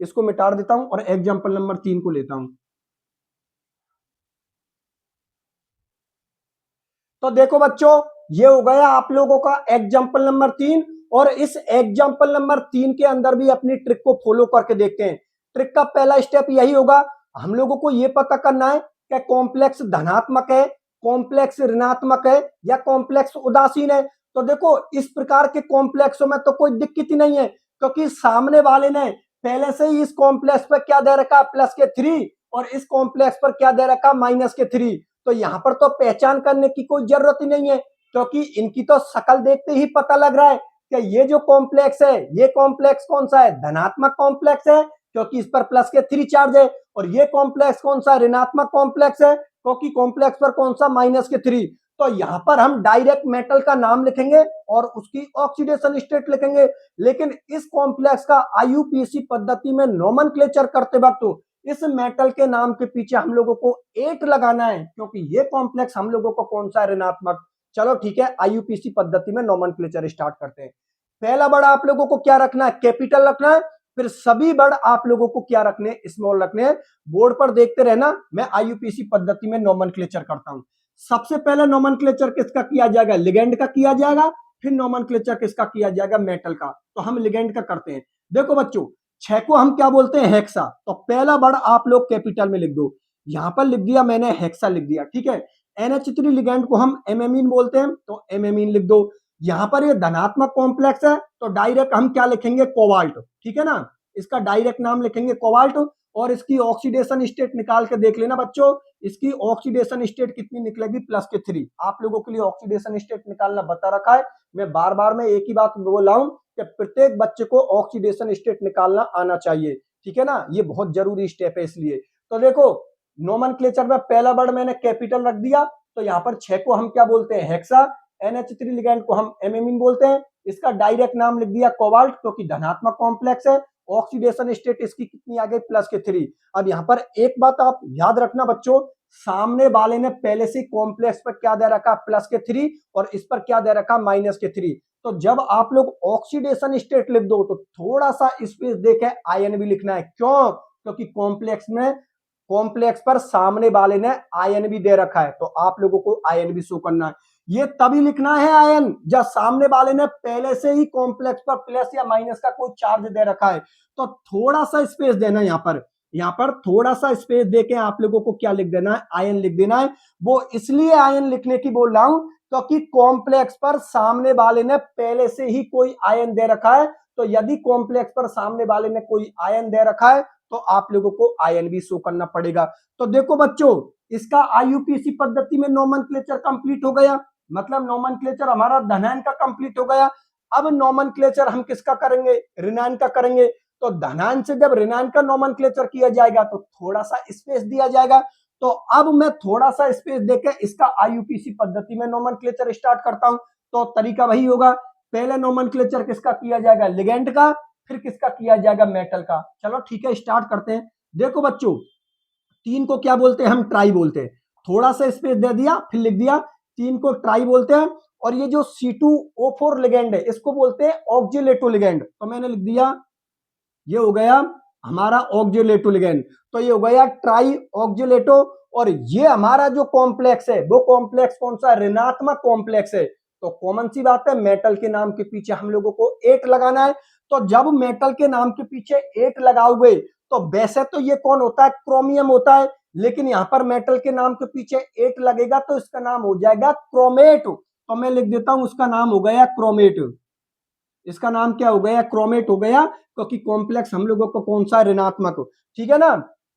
इसको मिटा देता हूं और एग्जाम्पल नंबर 3 को लेता हूं। तो देखो बच्चों, ये हो गया आप लोगों का एग्जाम्पल नंबर 3। और इस एग्जाम्पल नंबर 3 के अंदर भी अपनी ट्रिक को फॉलो करके देखते हैं। ट्रिक का पहला स्टेप यही होगा, हम लोगों को ये पता करना है कि कॉम्प्लेक्स धनात्मक है, कॉम्प्लेक्स ऋणात्मक है या कॉम्प्लेक्स उदासीन है। तो देखो इस प्रकार के कॉम्प्लेक्सों में तो कोई दिक्कत ही नहीं है, क्योंकि सामने वाले ने पहले से ही इस कॉम्प्लेक्स पर क्या दे रखा, प्लस के 3, और इस कॉम्प्लेक्स पर क्या दे रखा, माइनस के 3। तो यहां पर तो पहचान करने की कोई जरूरत ही नहीं है, क्योंकि इनकी तो शकल देखते ही पता लग रहा है कि ये जो कॉम्प्लेक्स है, ये कॉम्प्लेक्स कौन सा है, धनात्मक कॉम्प्लेक्स है, क्योंकि इस पर प्लस के 3 चार्ज है। और ये कॉम्प्लेक्स कौन सा, ऋणात्मक कॉम्प्लेक्स है, क्योंकि कॉम्प्लेक्स पर कौन सा, माइनस के 3। तो यहां पर हम डायरेक्ट मेटल का नाम लिखेंगे और उसकी ऑक्सीडेशन स्टेट लिखेंगे। लेकिन इस कॉम्प्लेक्स का आईयूपीएसी पद्धति में नोमेनक्लेचर करते वक्त इस मेटल के नाम के पीछे हम लोगों को 8 लगाना है, क्योंकि ये कॉम्प्लेक्स हम लोगों को कौन सा, ऋणात्मक। चलो ठीक है, आईयूपीएसी पद्धति में नोमेनक्लेचर स्टार्ट करते हैं। पहला वर्ड आप लोगों को क्या रखना है, कैपिटल रखना है। फिर सभी वर्ड आप लोगों को क्या रखने हैं, स्मॉल रखने हैं। बोर्ड पर देखते रहना, मैं आईयूपीएसी पद्धति में नोमेनक्लेचर करता हूं। सबसे पहले नोमेनक्लेचर किसका किया जाएगा, लिगेंड का किया जाएगा। फिर नोमेनक्लेचर किसका किया जाएगा, मेटल का। तो हम लिगेंड का करते हैं। देखो बच्चों, 6 को हम क्या बोलते हैं, हेक्सा। तो पहला वर्ड आप लोग कैपिटल में लिख दो। यहां पर लिख दिया मैंने, हेक्सा लिख दिया, ठीक है। NH3 लिगेंड को हम एमेमीन बोलते हैं, तो एमेमीन लिख दो। यहां पर ये धनात्मक कॉम्प्लेक्स है, तो डायरेक्ट हम क्या लिखेंगे, कोबाल्ट, ठीक है ना। इसका डायरेक्ट नाम लिखेंगे कोबाल्ट। और इसकी ऑक्सीडेशन स्टेट निकाल के देख लेना बच्चों, इसकी ऑक्सीडेशन स्टेट कितनी निकलेगी, प्लस के 3। आप लोगों के लिए ऑक्सीडेशन स्टेट निकालना बता रखा है। मैं बार बार में एक ही बात बोल रहा हूं कि प्रत्येक बच्चे को ऑक्सीडेशन स्टेट निकालना आना चाहिए, ठीक है ना। ये बहुत जरूरी स्टेप है इसलिए। तो देखो नोमेनक्लेचर में पहला वर्ड मैंने कैपिटल रख दिया। तो यहाँ पर 6 को हम क्या बोलते हैं, हेक्सा। NH3 लिगेंड को हम एमेमीन बोलते हैं। इसका डायरेक्ट नाम लिख दिया कोबाल्ट, क्योंकि धनात्मक कॉम्प्लेक्स है। ऑक्सीडेशन स्टेट इसकी कितनी आ गई, प्लस के 3। अब यहाँ पर एक बात आप याद रखना बच्चों, सामने वाले ने पहले से कॉम्प्लेक्स पर क्या दे रखा, प्लस के 3, और इस पर क्या दे रखा, माइनस के 3। तो जब आप लोग ऑक्सीडेशन स्टेट लिख दो तो थोड़ा सा स्पेस देके आयन भी लिखना है। क्यों, क्योंकि कॉम्प्लेक्स पर सामने वाले ने आयन भी दे रखा है, तो आप लोगों को आयन भी शो करना है। ये तभी लिखना है आयन जब सामने वाले ने पहले से ही कॉम्प्लेक्स पर प्लस या माइनस का कोई चार्ज दे रखा है। तो थोड़ा सा स्पेस देना, यहाँ पर थोड़ा सा स्पेस देके आप लोगों को क्या लिख देना है, आयन लिख देना है। वो इसलिए आयन लिखने की बोल रहा हूं क्योंकि कॉम्प्लेक्स पर सामने वाले ने पहले से ही कोई आयन दे रखा है। तो यदि कॉम्प्लेक्स पर सामने वाले ने कोई आयन दे रखा है तो आप लोगों को आयन भी शो करना पड़ेगा। तो देखो बच्चों, इसका आईयूपीएसी पद्धति में नोमेनक्लेचर कंप्लीट हो गया, मतलब नोमेनक्लेचर हमारा धनायन का कंप्लीट हो गया। अब नोमेनक्लेचर हम किसका करेंगे, ऋणायन का करेंगे। तो धनायन से जब ऋणायन का नोमेनक्लेचर किया जाएगा तो थोड़ा सा स्पेस दिया जाएगा। तो अब मैं थोड़ा सा स्पेस देके इसका आईयूपीएसी पद्धति में नोमेनक्लेचर स्टार्ट करता हूं। तो तरीका वही होगा, पहले नोमेनक्लेचर किसका किया जाएगा, लिगेंड का, फिर किसका किया जाएगा, मेटल का। चलो ठीक है, स्टार्ट करते हैं। देखो बच्चों, 3 को क्या बोलते हैं, हम ट्राई बोलते हैं। थोड़ा सा स्पेस दे दिया, फिर लिख दिया, 3 को ट्राई बोलते हैं। और ये जो C2O4 लिगेंड है इसको बोलते हैं ऑक्जिलेटो लिगेंड। तो मैंने लिख दिया, ये हो गया हमारा ऑक्जिलेटो लिगेंड। तो ये हो गया ट्राई ऑक्जिलेटो। और ये हमारा जो कॉम्प्लेक्स है वो कॉम्प्लेक्स कौन सा, ऋणात्मक कॉम्प्लेक्स है। तो कॉमन सी बात है, मेटल के नाम के पीछे हम लोगों को 8 लगाना है। तो जब मेटल के नाम के पीछे 8 लगाओगे तो वैसे तो ये कौन होता है, क्रोमियम होता है। लेकिन यहां पर मेटल के नाम के पीछे 8 लगेगा तो इसका नाम हो जाएगा क्रोमेट। तो मैं लिख देता हूं, उसका नाम हो गया क्रोमेट। इसका नाम क्या हो गया, क्रोमेट हो गया, क्योंकि कॉम्प्लेक्स हम लोगों को कौन सा, ऋणात्मक। ठीक है ना,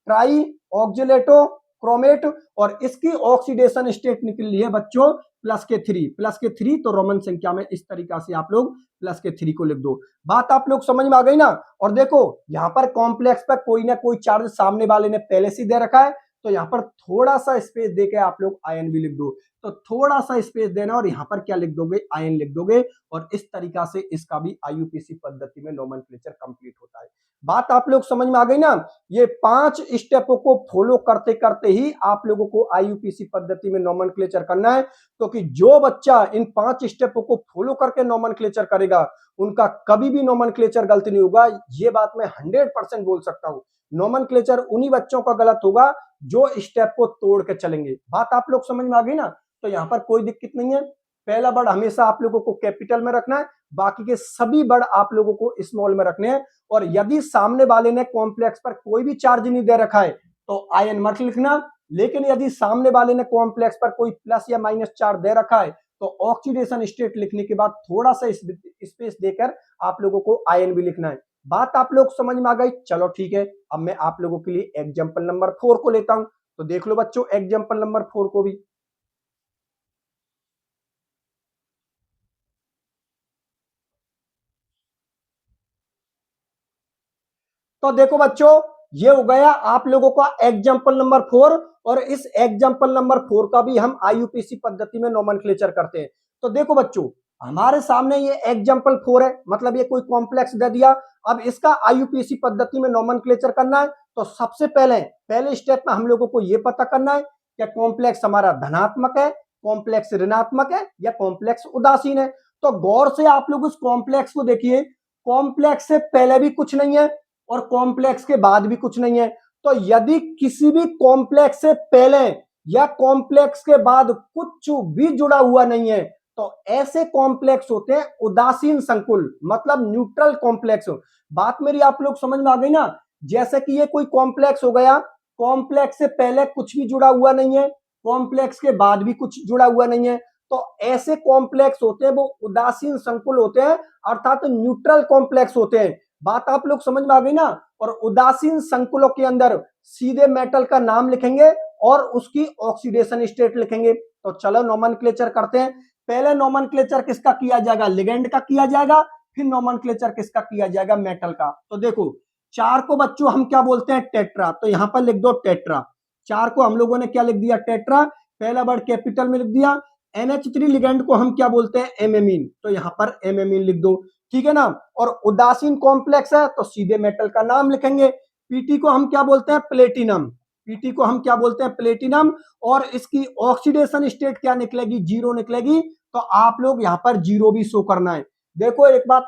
ट्राई ऑक्जिलेटो क्रोमेट। और इसकी ऑक्सीडेशन स्टेट निकली है बच्चों प्लस के 3, प्लस के 3। तो रोमन संख्या में इस तरीका से आप लोग प्लस के 3 को लिख दो। बात आप लोग समझ में आ गई ना। और देखो यहां पर कॉम्प्लेक्स पर कोई ना कोई चार्ज सामने वाले ने पहले से दे रखा है, तो यहाँ पर थोड़ा सा स्पेस देके आप लोग आयन भी लिख दो। तो थोड़ा सा स्पेस देना और यहाँ पर क्या लिख दोगे, आयन लिख दोगे। और इस तरीका से इसका भी आईयूपीएसी पद्धति में नोमेनक्लेचर कंप्लीट होता है। बात आप लोग समझ में आ गई ना। ये 5 स्टेपों को फॉलो करते करते ही आप लोगों को आईयूपीएसी पद्धति में नोमेनक्लेचर करना है। तो कि जो बच्चा इन 5 स्टेपों को फॉलो करके नोमेनक्लेचर करेगा उनका कभी भी नोमेनक्लेचर गलत नहीं होगा। ये बात मैं 100% बोल सकता हूं। नोमेनक्लेचर उन्हीं बच्चों का गलत होगा जो स्टेप को तोड़ के चलेंगे। बात आप लोग समझ में आ गई ना। तो यहां पर कोई दिक्कत नहीं है। पहला वर्ड हमेशा आप लोगों को कैपिटल में रखना है, बाकी के सभी वर्ड आप लोगों को स्मॉल में रखने हैं। और यदि सामने वाले ने कॉम्प्लेक्स पर कोई भी चार्ज नहीं दे रखा है तो आयन मत लिखना। लेकिन यदि सामने वाले ने कॉम्प्लेक्स पर कोई प्लस या माइनस चार्ज दे रखा है तो ऑक्सीडेशन स्टेट लिखने के बाद थोड़ा सा स्पेस देकर आप लोगों को आयन भी लिखना है। बात आप लोग समझ में आ गई। चलो ठीक है, अब मैं आप लोगों के लिए एग्जाम्पल नंबर 4 को लेता हूं। तो देख लो बच्चों एग्जाम्पल नंबर 4 को भी। तो देखो बच्चों ये हो गया आप लोगों का एग्जाम्पल नंबर 4। और इस एग्जाम्पल नंबर 4 का भी हम आईयूपीएसी पद्धति में नोमेनक्लेचर करते हैं। तो देखो बच्चों हमारे सामने ये एग्जाम्पल 4 है, मतलब ये कोई कॉम्प्लेक्स दे दिया। अब इसका आईयूपीएसी पद्धति में नोमेनक्लेचर करना है। तो सबसे पहले स्टेप में हम लोगों को ये पता करना है कि कॉम्प्लेक्स हमारा धनात्मक है, कॉम्प्लेक्स ऋणात्मक है या कॉम्प्लेक्स उदासीन है। तो गौर से आप लोग उस कॉम्प्लेक्स को देखिए। कॉम्प्लेक्स से पहले भी कुछ नहीं है और कॉम्प्लेक्स के बाद भी कुछ नहीं है। तो यदि किसी भी कॉम्प्लेक्स से पहले या कॉम्प्लेक्स के बाद कुछ भी जुड़ा हुआ नहीं है तो ऐसे कॉम्प्लेक्स होते हैं उदासीन संकुल, मतलब न्यूट्रल कॉम्प्लेक्स। बात मेरी आप लोग समझ में आ गई ना। जैसे कि ये कोई कॉम्प्लेक्स हो गया, कॉम्प्लेक्स से पहले कुछ भी जुड़ा हुआ नहीं है, कॉम्प्लेक्स के बाद भी कुछ जुड़ा हुआ नहीं है। तो ऐसे कॉम्प्लेक्स होते हैं वो उदासीन संकुल होते हैं, अर्थात न्यूट्रल कॉम्प्लेक्स होते हैं। बात आप लोग समझ में आ गई ना। और उदासीन संकुलों के अंदर सीधे मेटल का नाम लिखेंगे और उसकी ऑक्सीडेशन स्टेट लिखेंगे। तो चलो नोमेनक्लेचर करते हैं। पहले नोमेनक्लेचर किसका किया जाएगा, लिगेंड का किया जाएगा। फिर नोमेनक्लेचर किसका किया जाएगा, मेटल का। तो देखो 4 को बच्चों हम क्या बोलते हैं, टेट्रा। तो यहां पर लिख दो टेट्रा। 4 को हम लोगों ने क्या लिख दिया, टेट्रा। पहला वर्ड कैपिटल में लिख दिया। NH3 लिगेंड को हम क्या बोलते हैं, एमेमीन। तो यहां पर एमेमीन लिख दो, ठीक है ना। और उदासीन कॉम्प्लेक्स है तो सीधे मेटल का नाम लिखेंगे। पीटी को हम क्या बोलते हैं, प्लेटिनम। पीटी को हम क्या बोलते हैं, प्लेटिनम। और इसकी ऑक्सीडेशन स्टेट क्या निकलेगी, 0 निकलेगी। तो आप लोग यहां पर 0 भी शो करना है। देखो एक बात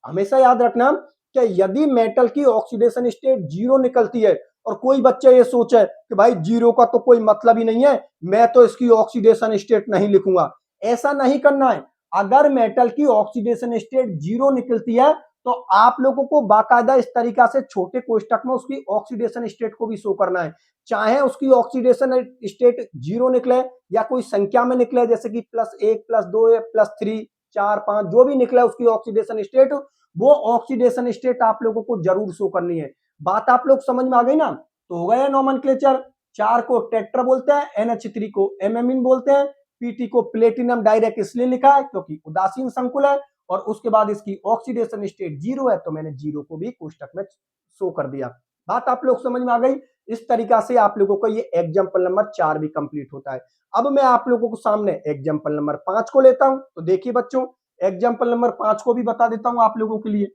हमेशा याद रखना कि यदि मेटल की ऑक्सीडेशन स्टेट 0 निकलती है और कोई बच्चा ये सोचे कि भाई 0 का तो कोई मतलब ही नहीं है, मैं तो इसकी ऑक्सीडेशन स्टेट नहीं लिखूंगा, ऐसा नहीं करना है। अगर मेटल की ऑक्सीडेशन स्टेट 0 निकलती है तो आप लोगों को बाकायदा इस तरीका से छोटे कोष्टक में उसकी ऑक्सीडेशन स्टेट को भी शो करना है। चाहे उसकी ऑक्सीडेशन स्टेट 0 निकले या कोई संख्या में निकले, जैसे कि +1 +2 +3 4 5 जो भी निकले उसकी ऑक्सीडेशन स्टेट, वो ऑक्सीडेशन स्टेट आप लोगों को जरूर शो करनी है। बात आप लोग समझ में आ गई ना। तो हो गया नोमेनक्लेचर। 4 को टेट्रा बोलते हैं, NH3 को एमेमिन बोलते हैं, पीटी को प्लेटिनम डायरेक्ट इसलिए लिखा है क्योंकि उदासीन संकुल है। और उसके बाद इसकी ऑक्सीडेशन स्टेट 0 है तो मैंने 0 को भी कोष्टक में शो कर दिया। बात आप लोग समझ में आ गई। इस तरीका से आप लोगों को ये एग्जाम्पल नंबर 4 भी कंप्लीट होता है। अब मैं आप लोगों को सामने एग्जाम्पल नंबर 5 को लेता हूं। तो देखिए बच्चों एग्जाम्पल नंबर 5 को भी बता देता हूं आप लोगों के लिए।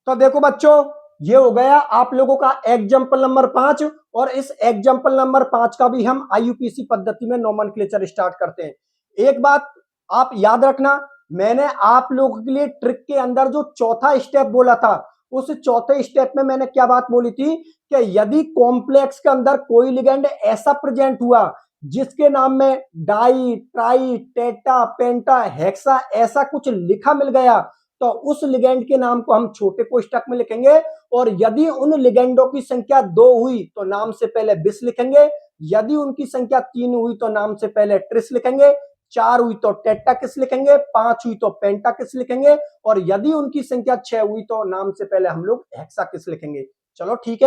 तो देखो बच्चों ये हो गया आप लोगों का एग्जाम्पल नंबर 5। और इस एग्जाम्पल नंबर 5 का भी हम आईयूपीएसी पद्धति में नोमेनक्लेचर स्टार्ट करते हैं। एक बात आप याद रखना, मैंने आप लोगों के लिए ट्रिक के अंदर जो चौथा स्टेप बोला था, उस चौथे स्टेप में मैंने क्या बात बोली थी कि यदि कॉम्प्लेक्स के अंदर कोई लिगेंड ऐसा प्रेजेंट हुआ जिसके नाम में डाई ट्राई टेटा पेंटा हेक्सा ऐसा कुछ लिखा मिल गया तो उस लिगेंड के नाम को हम छोटे कोष्टक में लिखेंगे। और यदि उन लिगेंडों की संख्या 2 हुई तो नाम से पहले बिस लिखेंगे। यदि उनकी संख्या 3 हुई तो नाम से पहले ट्रिस लिखेंगे। 4 हुई तो टेट्टाकिस लिखेंगे। 5 हुई तो पेंटाकिस लिखेंगे। और यदि उनकी संख्या 6 हुई तो नाम से पहले हम लोग हेक्साकिस लिखेंगे। चलो ठीक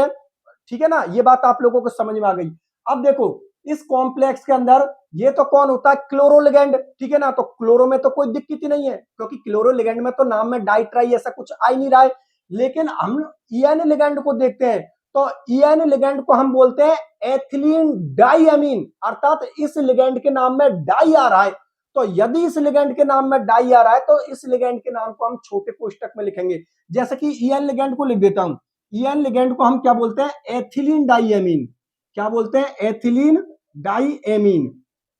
है ना। ये बात आप लोगों को समझ में आ गई। अब देखो इस कॉम्प्लेक्स के अंदर ये तो कौन होता है, क्लोरो लिगेंड, ठीक है ना। तो क्लोरो में तो कोई दिक्कत ही नहीं है क्योंकि क्लोरो लिगेंड में तो नाम में डाई ट्राई ऐसा कुछ आ ही नहीं रहा है। लेकिन हम ईएन लिगेंड को देखते हैं तो ईएन लिगेंड को हम बोलते हैं एथिलीन डाईएमीन, अर्थात इस लिगेंड के नाम में डाई आ रहा है तो यदि इस लिगेंड के नाम में डाई आ रहा है तो इस लिगेंड के नाम को हम छोटे कोष्टक में लिखेंगे। जैसे कि ईएन लिगेंड को लिख देता हूं। ईएन लिगेंड को हम क्या बोलते हैं? Ethylene diamine. क्या बोलते हैं? Ethylene diamine.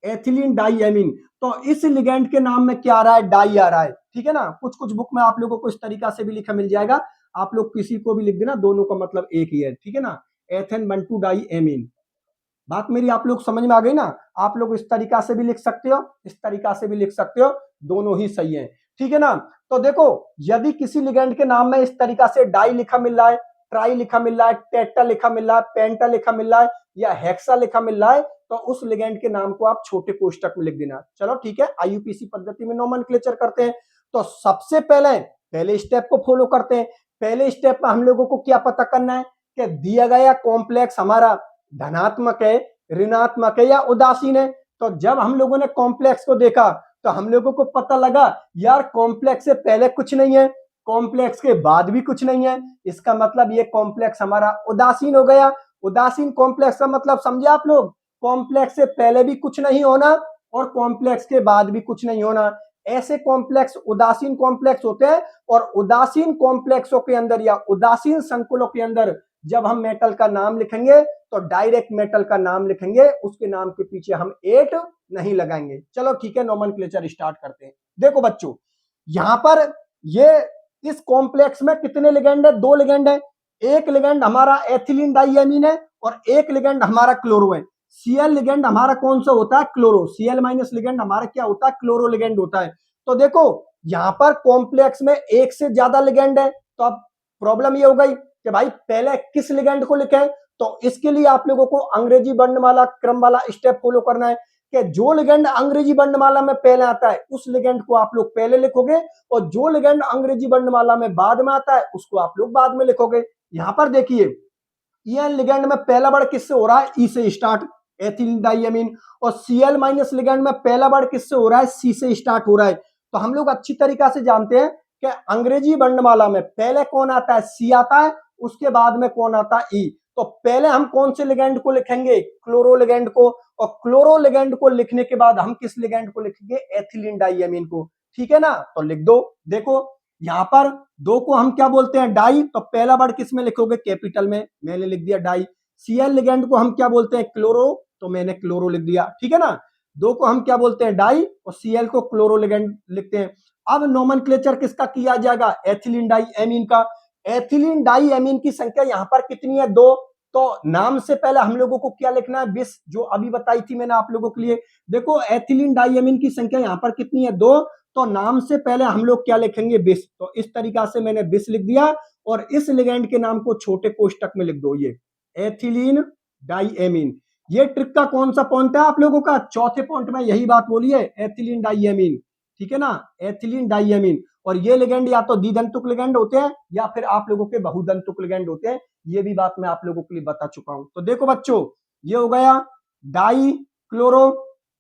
Ethylene diamine. तो इस लिगेंड के नाम में क्या आ रहा है? डाई आ रहा है। ठीक है ना। कुछ कुछ बुक में आप लोगों को इस तरीका से भी लिखा मिल जाएगा, आप लोग किसी को भी लिख देना, दोनों का मतलब एक ही है। ठीक है ना। Ethane 12 diamine. बात मेरी आप लोग समझ में आ गई ना। आप लोग इस तरीका से भी लिख सकते हो, इस तरीका से भी लिख सकते हो, दोनों ही सही है। ठीक है ना। तो देखो, यदि किसी लिगेंड के नाम में इस तरीका से डाई लिखा मिल रहा है, ट्राई लिखा मिल रहा है, टेट्रा लिखा मिल रहा है, पेंटा लिखा मिल रहा है या हेक्सा लिखा मिल रहा है, तो उस लिगेंड के नाम को आप छोटे कोष्टक में लिख देना। चलो ठीक है, आईयूपीसी पद्धति में नोमेनक्लेचर करते हैं। तो सबसे पहले स्टेप को फॉलो करते हैं। पहले स्टेप में हम लोगों को क्या पता करना है कि दिया गया कॉम्प्लेक्स हमारा धनात्मक है, ऋणात्मक है या उदासीन है। तो जब हम लोगों ने कॉम्प्लेक्स को देखा तो हम लोगों को पता लगा यार कॉम्प्लेक्स से पहले कुछ नहीं है, कॉम्प्लेक्स के बाद भी कुछ नहीं है, इसका मतलब ये कॉम्प्लेक्स हमारा उदासीन हो गया। उदासीन कॉम्प्लेक्स का मतलब समझे आप लोग? कॉम्प्लेक्स से पहले भी कुछ नहीं होना और कॉम्प्लेक्स के बाद भी कुछ नहीं होना, ऐसे कॉम्प्लेक्स उदासीन कॉम्प्लेक्स होते हैं। और उदासीन कॉम्प्लेक्सों के अंदर या उदासीन संकुलों के अंदर जब हम मेटल का नाम लिखेंगे तो डायरेक्ट मेटल का नाम लिखेंगे, उसके नाम के पीछे हम एट नहीं लगाएंगे। चलो ठीक है, नोमेनक्लेचर स्टार्ट करते हैं। देखो बच्चों, यहां पर ये इस कॉम्प्लेक्स में कितने लिगेंड है? दो लिगेंड है। एक लिगेंड हमारा एथिलीन डाइएमीन है और एक लिगेंड हमारा क्लोरो है। सीएल लिगेंड हमारा कौन सा होता है? क्लोरो। सीएल माइनस लिगेंड हमारा क्या होता है? क्लोरो लिगेंड होता है। तो देखो, यहां पर कॉम्प्लेक्स में एक से ज्यादा लिगेंड है, तो अब प्रॉब्लम ये हो गई कि भाई पहले किस लिगेंड को लिखें। तो इसके लिए आप लोगों को अंग्रेजी वर्णमाला क्रम वाला स्टेप फॉलो करना है कि जो लिगेंड अंग्रेजी वर्णमाला में पहले आता है उस लिगेंड को आप लोग पहले लिखोगे और जो लिगेंड अंग्रेजी वर्णमाला में बाद में आता है उसको आप लोग बाद में लिखोगे। यहां पर देखिए, ईएन लिगेंड में पहला वर्ड किससे हो रहा है? ई से स्टार्ट, एथिलीन डाइएमीन। और सीएल माइनस लिगेंड में पहला वर्ड किससे हो रहा है? सी से स्टार्ट हो रहा है। तो हम लोग अच्छी तरीका से जानते हैं कि अंग्रेजी वर्णमाला में पहले कौन आता है? सी आता है, उसके बाद में कौन आता है? ई। तो पहले हम कौन से लिगेंड को लिखेंगे? क्लोरो लिगेंड को। और क्लोरो लिगेंड को लिखने के बाद हम किस लिगेंड को लिखेंगे? एथिलीन डाइएमीन को। ठीक है ना। तो लिख दो। देखो यहां पर दो को हम क्या बोलते हैं? डाई। तो पहला वर्ड किस में लिखोगे? कैपिटल में। मैंने लिख दिया डाई। सीएल लिगेंड को हम क्या बोलते हैं? क्लोरो। तो मैंने क्लोरो लिख दिया। ठीक है ना। दो को हम क्या बोलते हैं? डाई। और सीएल को क्लोरो लिगेंड लिखते हैं। अब नोमेनक्लेचर किसका किया जाएगा? एथिलीन डाइएमीन का। एथिलीन डाइएमीन की संख्या यहां पर कितनी है? दो। तो नाम से पहले हम लोगों को क्या लिखना है? 20, जो अभी बताई थी मैंने आप लोगों के लिए। देखो एथिलीन डाइएमीन की संख्या यहां पर कितनी है? दो। तो नाम से पहले हम लोग क्या लिखेंगे? 20। तो इस तरीका से मैंने 20 लिख दिया और इस लिगेंड के नाम को छोटे कोष्टक में लिख दो, ये एथिलीन डाइएमीन। ये ट्रिक का कौन सा पॉइंट है आप लोगों का? चौथे पॉइंट में यही बात बोली है, एथिलीन डाइएमीन। ठीक है ना, एथिलीन डाइएमीन। और ये लिगेंड या तो द्विदंतुक लिगेंड होते हैं या फिर आप लोगों के बहुदंतुक लिगेंड होते हैं। ये भी बात मैं आप लोगों के लिए बता चुका हूं। तो देखो बच्चों, ये हो गया डाई क्लोरो।